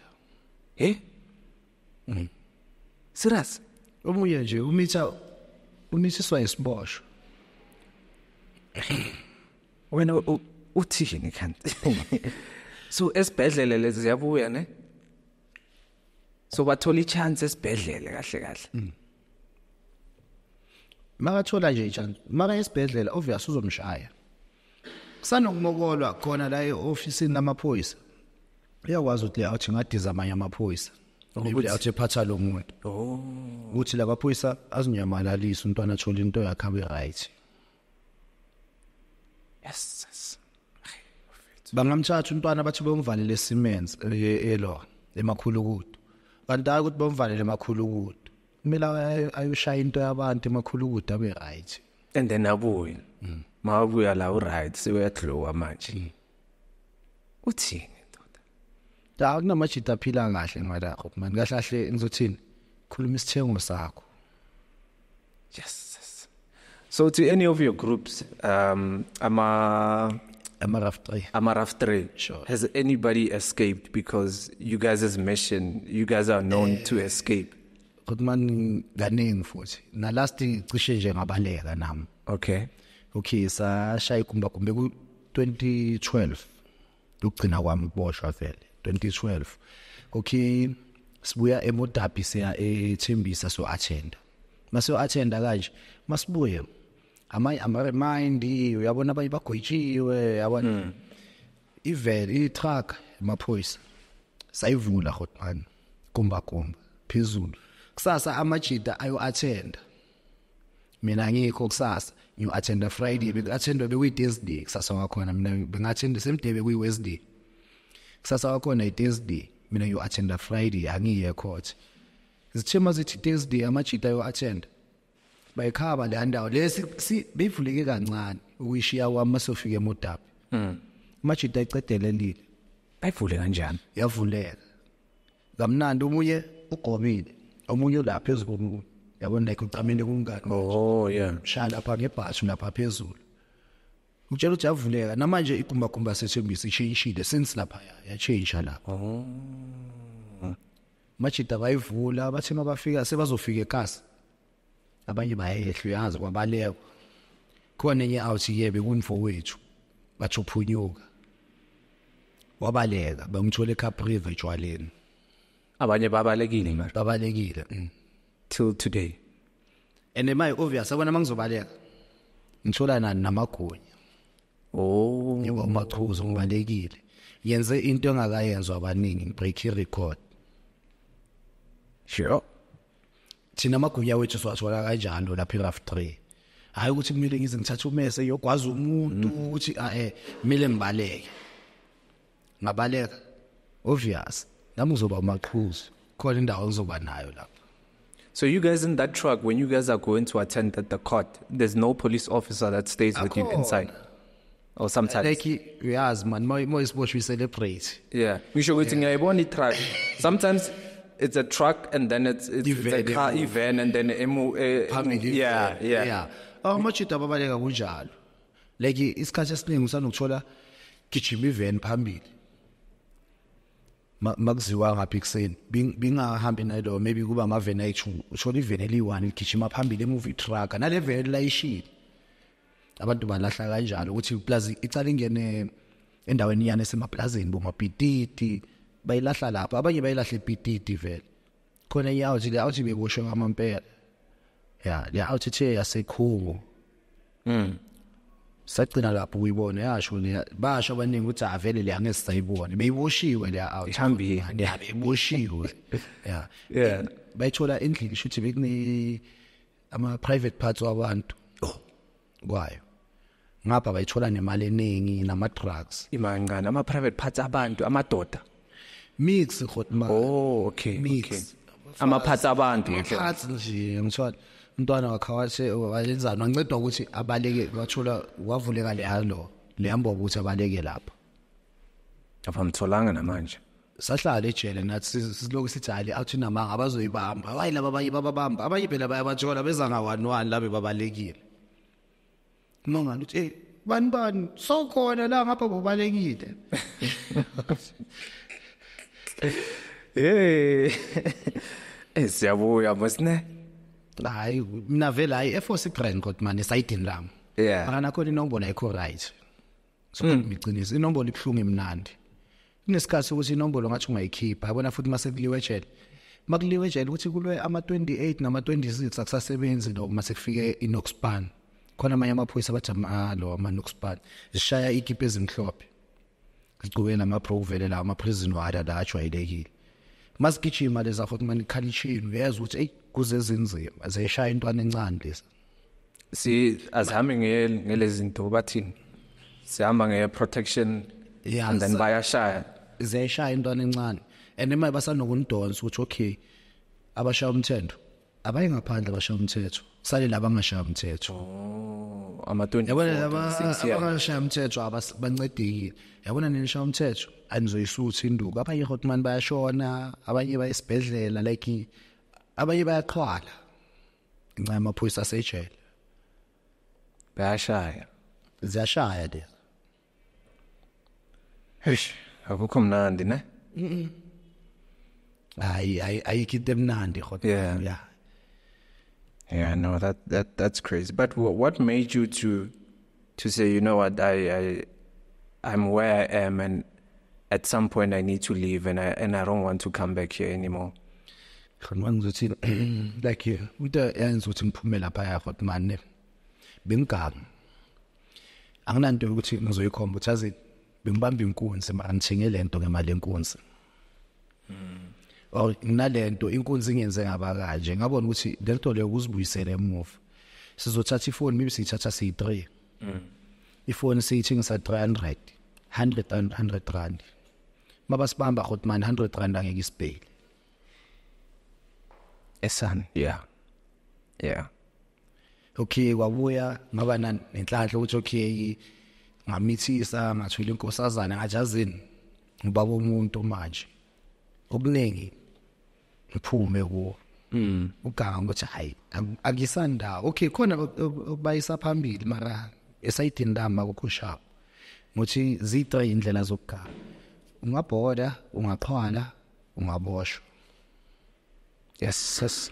serious omunye nje umithiswa isibosho wena uthini kanti so esibhedlela lezi ziyabuya ne so bathola ichance esibhedlela kahle makathola nje ichance maka esibhedlela obvious uzomshaya kusanokumokolwa khona la e-office namaphoyisa uyakwazi ukuthi le awuthi ngadiza amanye amaphoyisa ukuthi awuthi phatha lo muntu ukuthi la baphoyisa azinyamalalisa untwana athola into yakhe abe right yes bangamthatha untwana bathi bomvalele eSiemens emakhulukudu kanti hayi ukuthi bomvalele emakhulukudu kumele ayoshaya into yabantu emakhulukudu abe right and then abuye mawabuya la right sewuyadlowa manje uthini ndoda kunamajita aphila kahle ngala man kahle kahle ngizothini khuluma isithengo sakho yes so to any of your groups Rough 3 sure. Has anybody escaped? Because you guys' mission, you guys are known to escape. Kodman ganingi futhi na last cishe nje ngabaleka nami okay sashaya kumba kumbe ku 2012 ukugcina kwami ukuboshwa vele 2012 okay sibuya eModapi siya eThembisa so attend mase attenda kanje masibuye ama remind uyabona abanye bagoyitshiwe yabona i-truck emaphoyisa sayivula hotman kumba phezulu kusasa amajida ayo attend mina ngikho kusasa you attend Friday attend be Thursday kusasa wakhona mina bengattend same day be Wednesday kusasa wakhona Thursday mina you attend Friday angiye court zithema zithi Thursday amajida ayo attend bayikhaba le ndawo lesi beyivuleke kancane ukuyishiya kwami masofika eModapi amajida icedele lile bayivule kanjani yavuleka kamnandi umunye ugomile omunye la phezulu yabona like ucamile kungani shala lapha ngebhashi lapha phezulu utshela ukuthi yavuleka namanje ikumba sethembisa ishintshile since lapha ya change lapha machida bayivula bathi mabafika sebazofika ekhasi abanye bayehla uyazi kwabaleka khona enye out yebe kunfowethu bathi uphunyuka wabaleka bangithola eCaprivi ejwaleni abanye babalekile manje babalekile till today and my obvious abona mangizobaleka ngithola namagunya yibo maqhuzu ngibalekile yenze into engakayenzwa abaningi break record sure thina amagunya wethu siwathola kanjalo lapha eRAF 3 hayi ukuthi kumele ngize ngithathe umese yogwaza umuntu ukuthi kumele ngibaleke ngabaleka obvious nami ngizoba umaqhuzu khona indawo ngizoba nayo lapha. So you guys in that truck, when you guys are going to attend the court, there's no police officer that stays with you inside? Or sometimes? Like, yes, man, more is what we celebrate. Yeah. Truck. Sometimes it's a truck and then it's a car event and then yeah. Oh, much it ababaleka kunjalo. Like isikhathi esiningi usanokuthola gijima event phambili. Makuziwa ngapha ekseni bingahambi nalo maybe kuba amaveni ayi2 uthola iveni eli1 ligijima phambili emovie truck nale veni layishile abantu balahla kanjalo ukuthi plaza icala ingene endaweni yana esemaplazini bomapititi bayilahla lapha abanye bayilahla epititi vele khona iyawuthi le awuthi beboshwe ngamampela le awuthi the yasekhulu sagcina lapho uyibona yasho le basho abaningi ukuthi avele le angesayibona beyiboshiwe le out ihambile beyiboshiwe yeah bayithola endlini shuthi bekune ama private parts wabantu kwayo ngapha bayithola nemali eningi nama drugs imali ngani ama private parts abantu amadoda mix khotma okay mix ama parts abantu parts nje ngithola umntwana wakhawathe wayenzana wancedwa ukuthi abaleke wathola wavuleka le hambo ukuthi abaleke lapha abamtholanga namanje sahlala ejele nathi siloku sithi hali awuthi namanga abazoyibamba hayi laba abanye bababamba abanye phela bayabathola beza nga11 labe babalekile ngongani uthi bani sokhona la ngapha bobalekile siyabuya mosne hayi mina vela hayi eforce grand kodwa manje sayidini lami akana khona inombolo ayikho right so ngiqinisa inombolo ibhlungu imnandi kunesikhathi ukuthi inombolo ngathi ungayikhipha yabona futhi mase kuliwe ejele makuliwe ejele ukuthi kulwe ama28 nama26 akusasebenzi lo mase kufike inoxpan khona amanye amaphoyisa bathi lo ama-noxpan zishaya ikipa ezimhlophe zigcube nama-provele la ama-prison wada la ajwayelekile masigijima leza futhi manje khalishini uyazi ukuthi kuze zinzima zeshaya intwana encane lesa azihambe ngelezi zinto bathini sihamba nge-protection and then bayashaya zeshaya intwana encane and emaye basanokundonsa ukuthi okay abashaya umthetho abaye ngaphandle abashaya umthetho sale laba angashaya umthetho ama-20 yabona laba abangashaya umthetho abancedekile yabona nishaya umthetho anizoyisuthi induku abanye hotman bayashona abanye bayesibhedlela like abanye bayaxhwala incane amaphoyisa asejele bayashaya ziyashaya le akukho mnandi ne ayikho emnandi hotman yeah no that's crazy but what made you to say you know what I'm where I am and at some point I need to leave and I don't want to come back here anymore khona ngizothi like into yenza ukuthi ngiphume lapha ya hotman bengigaga anginanto ukuthi ngizoyikhomba uthazi bengibamba inkunzi mara ngithenge lento ngemali enkunzi nginalento inkunzi ingenze ngaba kanje ngabona ukuthi lento leyo kuzibuyisela emuva sizothatha ifoni maybe siyithatha siyi3 ifoni siyithengisa 100 rand mabasibamba hotman 100 rand angeke isibheli esan yeah okay kwabuya ngaba nenhlanhla ukuthi okay ngamithisa ngathula inkosazana ngajazini ngibaba umuntu manje okuningi ngiphume kuwo uganga ukuthi hayi akisanda okay khona bayisa phambili mara esayidini lami kukhusha ngothi Z3 indlela zokuganga ungabhoda ungaxhwala ungaboshwa Yes.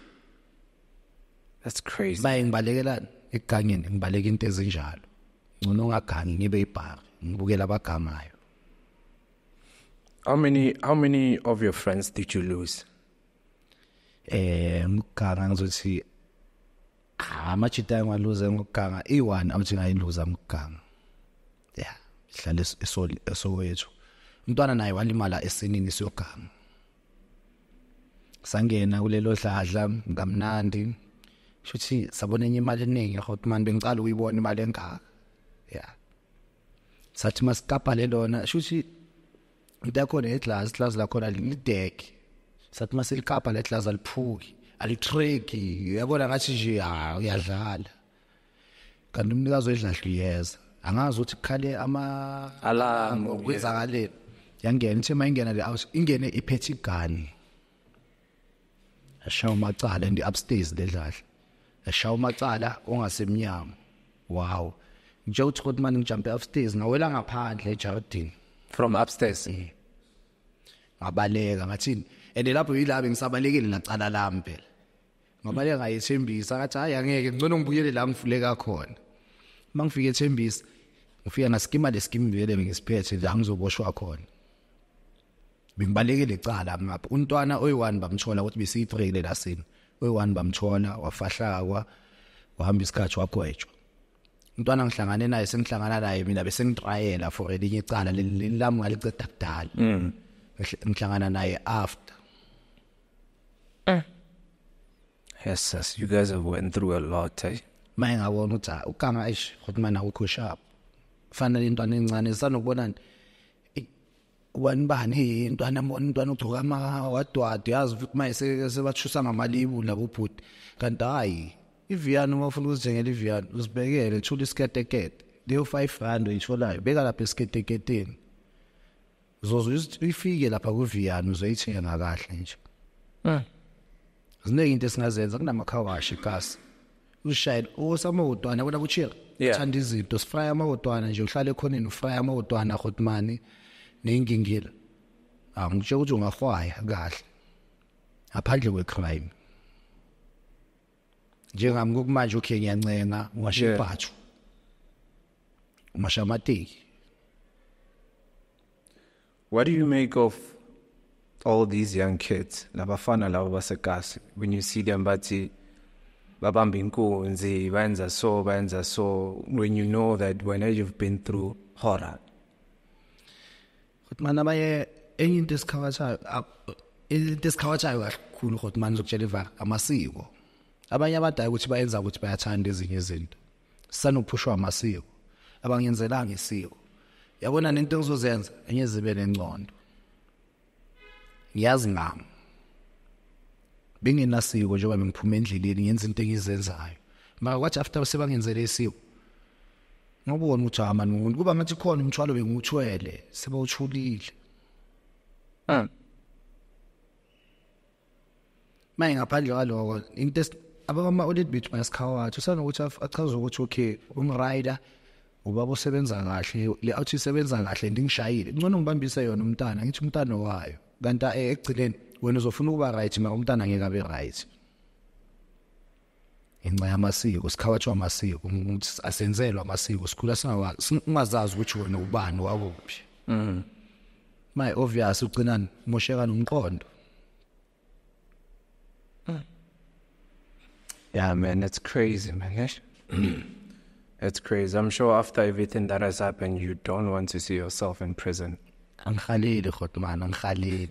That's crazy. Baye ngibalekelana egangeni ngibaleka into ezinjalo. Ngcono ungagangi ngibe ibhari ngibukela abagangayo. How many of your friends did you lose? Ngiganga ngizothi amachita engaluze ngiganga i1 awuthi ngayiluza ngiganga. Yeah, ihlala esowethu. Umntwana naye walimala esinini siyoganga. Sangena kulelo dladla ngamnandi. Shuthi sabona enye imali eningi Hotman bengicala uyibona imali engaka. Yeah. Sathi masikapa lelona shuthi ntakhona eclass la khona lidek. Sathi masilikapa le class aliphuki, alitreki, uyabona ngathi nje uyadlala. Kanti umnikazi wedlahla uyeza. Angazi ukuthi kukhale alarm okwenzakaleni. Yangena ithi mayingena le house ingene iphethe igani. Ashaya macala and upstairs ledlahla. Ashaya macala ongasemnyama. Wow. Nje uthi ukuthi manje ngijump upstairs ngawela ngaphandle ejardini from upstairs. Ngabaleka ngathini and lapho yilabe ngisabalekile lacala lami phela. Ngabaleka ngayethembisa ngathi hayi angeke ngcono ngibuyele la ngifuleka khona. Mangifike ethembisa ngifika ngaskima leskim vele ngisiphethe la ngizoboshwa khona. Bengibalekile icala ngapha untwana oyi1 bamthola ukuthi besiyi3 lasini. Oyi1 bamthola wafahlakwa wahamba isikhathi wagwetshwa. Untwana ngihlangane naye sengihlangana naye mina bese ngitrayela for elinye icala lami ngaliceda kudala. Ngihlangana naye after. Yes, you guys have went through a lot, eh? Maye ngabona ukuthi ukanga ukuthi mana ukho sharp. Fanele intwana encane sanokubona ubani intwana ugcoka wadwada yazi ukuthi maye sebathusa ngamalibu labo bhuti. Kanti hayi iViana uma ufuna ukuzithengela iViana uzibekele thula isiketekete leyo 500 uyitholayo beka lapha esiketeketeni. Uzoze ifike lapha kuViana uzoyithenga kahle nje. Ziningi into esingazenza kunamakhawashi gas. Ushayela osamawodwana bona kuchira. Thanda izinto sifraya amawodwana nje uhlala ekhoneni ufraya amawodwana Hotman nengingila. Ngitsho ukuthi ungahwaya kahle. Ngaphandle kwecrime. Njengami ngokumanje okay ngiyancenga ungashibathu. Umashamatiki. What do you make of all these young kids labafana labo baseGasi when you see them bathi babamba inkunzi benza so when you know that when you've been through horror? Hotman abaye enye into esikhawatshayo kakhulu Hotman zokutshela iva amasiko. Abanye abadala ukuthi bayenza ukuthi bayathanda ezinye izinto. Sanophushwa amasiko. Abangenzelanga isiko. Yabona nento engizozenza enye zibe nengcondo. Ngiyazi ngami. Benginasiko njengoba bengiphuma endleleni ngenza into engizenzayo. Mara kwathi after sebangenzele isiko. Ngobona ukuthi amani kuba ngathi khona umthwalo benguthwele sebawuthulile. Maye ngaphandle kwaloko into abama audit bit mayasikhawathi usanokuthi achaza ukuthi okay umrider ubaba usebenza kahle le awuthi isebenza kahle ndingishayile ngcono ngibambise yona umntana ngithi umntana wayo kanti ekugcineni wena uzofuna ukuba right mara umntana ngeke abe right. Inxa yamasiko sikhawathwa amasiko ukuthi asenzelwa amasiko sikhula singazazi ukuthi wena ubani wakuphi. My obvious ugcina mosheka nomqondo. Yeah, man, that's crazy, man. It's crazy. I'm sure after everything that has happened, you don't want to see yourself in prison. Angikhaleli Hotman, angikhaleli.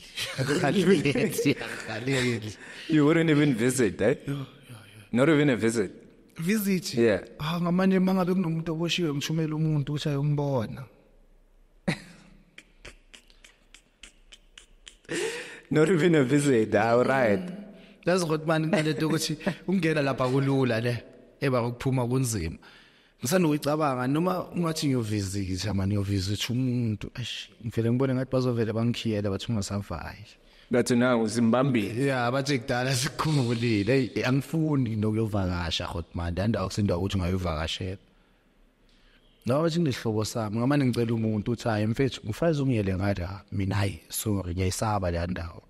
You wouldn't even visit, eh? Not even a visit. Visit? Yeah. Ngamanye mangabe kunomuntu oboshiwe ngithumela umuntu ukuthi ayombona. Not even a visit, all right. That's Hotman ngaleto ukuthi ungena lapha kulula le eba ukuphuma kunzima. Ngisanokuyicabanga noma ungathi ngiyovisit manje ngiyovisit umuntu ngivele ngibone ngathi bazovela bangikhiyela bathi ungasavayi. Bathi na uzimbambile. Yeah, bathi kudala sikhumulile. Hey, angifuni nokuyovakasha Hotman ndandawo kusendawo ukuthi ngayovakashela. Nawe bathi ngihlobo sami ngamane ngicela umuntu uthi hayi mfethu ngifaze ungiyele ngathi mina hayi sorry ngiyayisaba le ndawo.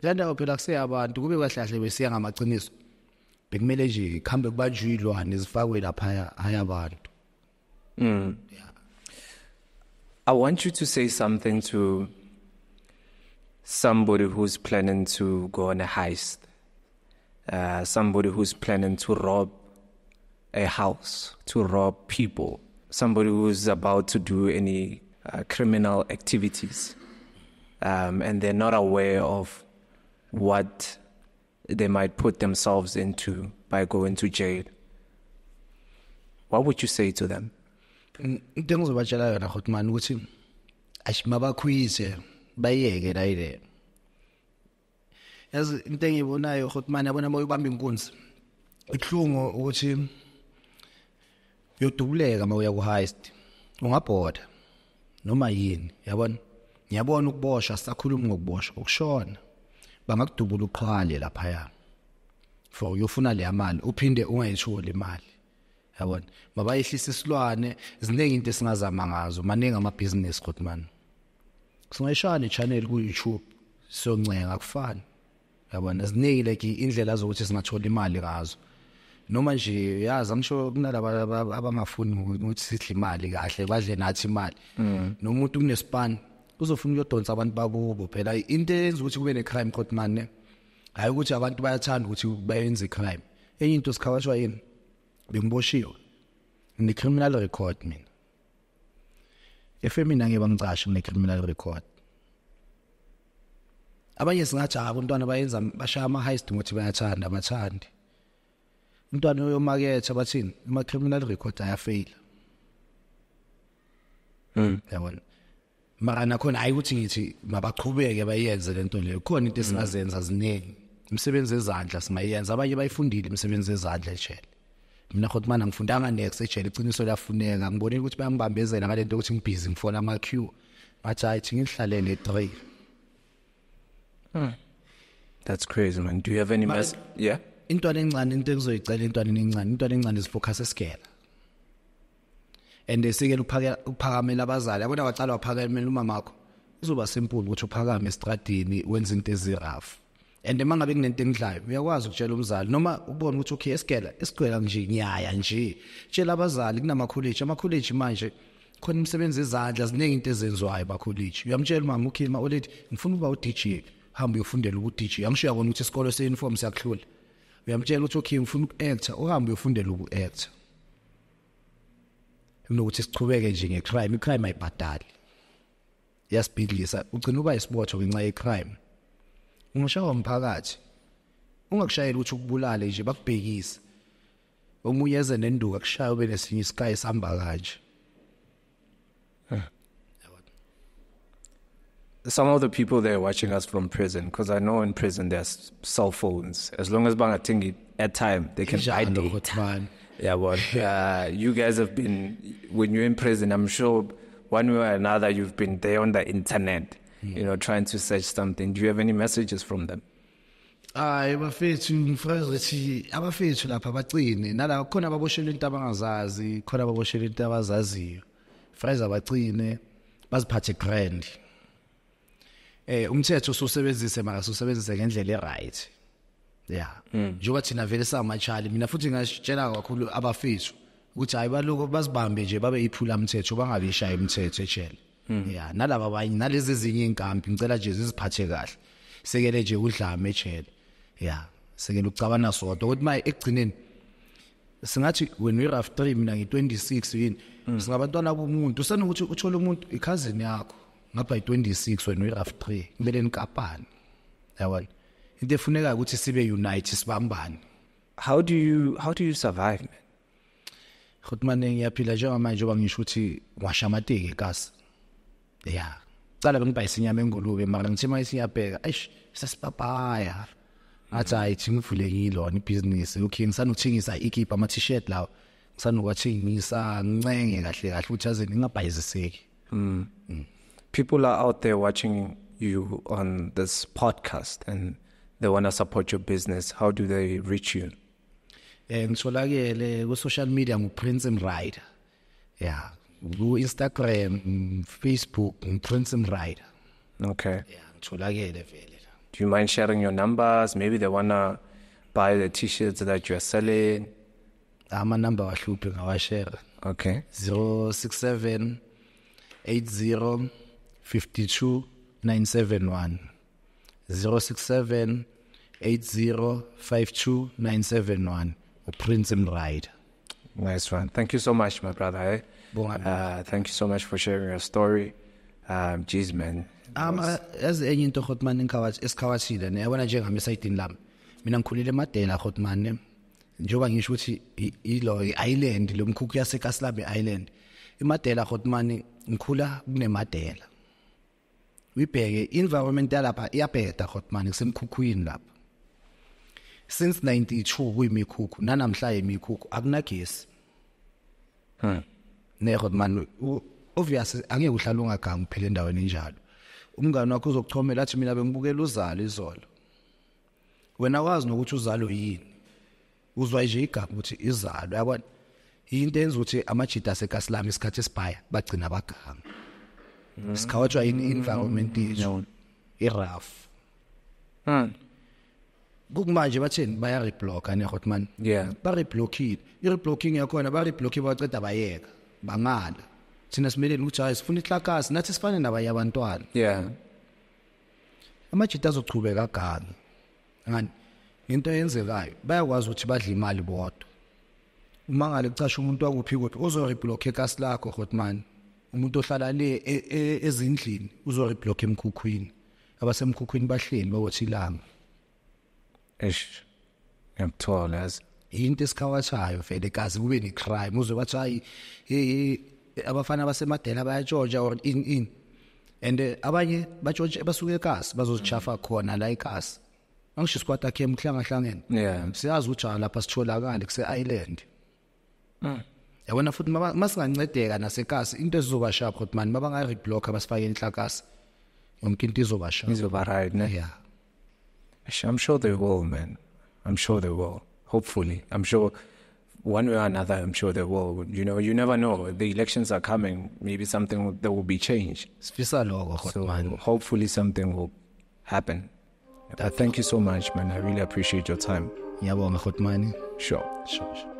Landa phela kuse abantu kube kahle kahle besiya ngamaqiniso bekumele nje ikhambe kubanjwe ilwane zifakwe lapha haya abantu. I want you to say something to somebody who's planning to go on a heist, somebody who's planning to rob a house, to rob people, somebody who's about to do any criminal activities, and they're not aware of what they might put themselves into by going to jail. What would you say to them? Into engizobatshela yona Khotman ukuthi asimabakhwise bayeke la ile. Yazi into engiyibonayo Khotman yabona moyibamba inkunzi. Ihlungu ukuthi uyodubuleka mawuya ku heist. Ungabhoda noma yini yabona. Ngiyabona ukuboshwa sisakhuluma ngokuboshwa ukushona. Bangakudubula uqhwale lapha ya. For uyofuna le mali uphinde ungayitholi imali. Yabona mabayehlisa isilwane ziningi into esingazama ngazo maningi ama-business Khotman singayishana i-channel ku-YouTube soncenga akufani yabona ziningi like indlela zokuthi singathola imali ngazo noma nje yazi angisho kunalaba abangafuni ukuthi sidle imali kahle badle nathi imali nomuntu kunespan uzofuna ukuyodonsa abantu bakubo phela into eyenza ukuthi kube ne-crime Khotman hayi ukuthi abantu bayathanda ukuthi bayenze i-crime enye into sikhawashwa yini bengiboshiwe ngine criminal record mina efemina ngibangicasha ngine criminal record abanye singathi abantwana bayenza bashaya ama heist ngothi bayathanda abathandi umntwana oyomakethe bathini ama criminal record ayafail yabona mara nakhona hayi ukuthi ngithi mabaqhubeke bayenze lento leyo khona into esingazenza ziningi imisebenzi yezandla singayenza abanye bayifundile imisebenzi yezandla ejele mina Khotman angifundanga next ejele iqiniso lafuneka ngibonile ukuthi bayangibambezela ngalento ukuthi ngibhizi ngifona ama queue bathi hayi ngihlalele 3. That's crazy, man. Do you have any message? Yeah. Intwana encane into engizoyicela intwana encane zifocus esikela and esikela uphakamela abazali yabona waqala waphakamela umamakho uzoba simple ukuthi uphakame estradini wenza into ezirafu and mangabe kunento engidlayo uyakwazi ukutshela umzali noma ubone ukuthi okay esigcwela nje ngiyaya nje tshela abazali kunama college manje khona imisebenzi ezandla ziningi into ezenzwayo ba college uyamtshela mama ukhima olethi ngifuna ukuba uDJ hamba uyofundela ubu-DJ angisho uyabona ukuthi isikole se-uniform siyakuhlula uyamtshela ukuthi okay ngifuna uku-actor uhambe uyofundela ubu-actor kunokuthi sichubeke nje nge-crime i-crime ayibhadali yasibhidlisa ugcina uba isibotho ngenxa ye-crime ungashawa umphakathi ungakushayela ukuthi ukubulale nje bakubhekise omunye eze nenduka kushaya ube nesinye isky sihamba kanje. Some of the people there watching us from prison, because I know in prison there's cell phones. As long as bangatingi at time, they can buy data. Yeah, but you guys have been, when you're in prison, I'm sure one way or another you've been there on the internet, you know, trying to search something. Do you have any messages from them? Abafethu ngifrezithi abafethu lapha bacine nala khona ababoshela into abangazazi khona ababoshela into abazaziyo freza abacine baziphathe grand umthetho usebenzise mara usebenzise ngendlela eright yeah njengoba thina vele samachali mina futhi ngasitshela kakhulu abafethu ukuthi hayi baloko bazibambe nje babe iphula umthetho bangabe ishaya umthetho ejele yeah nalaba abanye nalezi ezinye inkampi ngicela nje ziziphathe kahle sekele nje udlame ejele yeah sekele ucabana sodwa ukuthi maye ekugcineni singathi when we rough 3 mina ngi26 yini singabantwana bomuntu usanokuthi uthola umuntu i-cousin yakho ngapha i26 when we rough 3 kumele nikapane yabona into efuneka ukuthi sibe unite sibambane. How do you survive, man? Khotman ngiyaphila njengamanje ngoba ngisho ukuthi washamateke kasi yeah cala bengibhayisa inyama engulube mara ngithi mayisiyabheka eish sesipapaya athi ayithi ngivulekile wona ibusiness okay ngisanokuthengisa ikipa ama t-shirt lawo ngisanokwathengisa ngincenge kahle kahle ukuthi aze ngingabhayiziseki. People are out there watching you on this podcast and they want to support your business. How do they reach you? Ngitholakele ku social media nguPrince Rider. Yeah, ku Instagram, Facebook, Prince Rider. Okay. Yeah, ngitholakele vele. Do you mind sharing your numbers? Maybe they wanna buy the t-shirts that you're selling. Ama-number wahluphi ngawashare. Okay. 067 80 52 971. 067 80 52 971. Prince Mride. Nice one. Thank you so much, my brother. Eh? Thank you so much for sharing your story. Jeez, man. As enye into khotman esikhawathile ne yabona njengami esayidini lami. Mina ngikhulile eMadela khotman. Njoba ngisho ukuthi ilo island lomkhukhu yaseKaslabi Island. eMadela khotman ngikhula kuneMadela. Wibheke environment yalapha iyabheda khotman kusemkhukhwini lapha. Since 92 kuyimikhukhu nanamhla yimikhukhu akunagesi. Ne khotman obviously angeke uhlala ungaganga kuphela endaweni enjalo. Umngane wakho uzokuchomela athi mina bengibukela uzalo izolo. Wena wazi nokuthi uzalo yini? Uzwa nje igama ukuthi izalo yabona. Into enza ukuthi amajita aseKaslami isikhathi esibhaya bagcina baganga. Sikhawatshwa environment yethu irough. Kumanje bathini baya reblocka ne khotman. Yeah. Ba reblockile. I-reblocking yakhona ba reblocki baceda bayeka. Bangala. Thina simele ukuthi hayi sifuna ihlakasi nathi sifane nabanye abantwana. Yeah. Amajita azochubeka ganga. Ngani into eyenzekayo bayakwazi ukuthi badle imali bodwa. Uma ngale kucasha umuntu wakuphi kuphi uzo reblocka ekasi lakho khotman. Umuntu ohlala le ezindlini uzo reblocka emkhukhwini. Abasemkhukhwini bahleli bawothi ilanga. Ish. I'm tall as. Into esikhawatshayo vele kazi kube ne crime uzwe bathi hayi abafana baseMadela bayatshotsha or in and abanye batshotshe basuke eKasi bazozichafa khona la eKasi angisho squad akhe emhlangahlangene Yeah. siyazi ukuthi lapha sitholakala kuse island yabona futhi masingancedeka naseKasi into ezizoba sharp khotman mabanga reblocka basifake enhlakasi yonke into izoba sharp Izoba right, ne? yeah. I'm sure they will, man. I'm sure they will. Hopefully. I'm sure one way or another, I'm sure they will. You know, you never know. The elections are coming. Maybe something that will be changed. Sifisa lokho So khotman hopefully something will happen. Thank you so much, man. I really appreciate your time. ngiyabonga khotman Sure. sure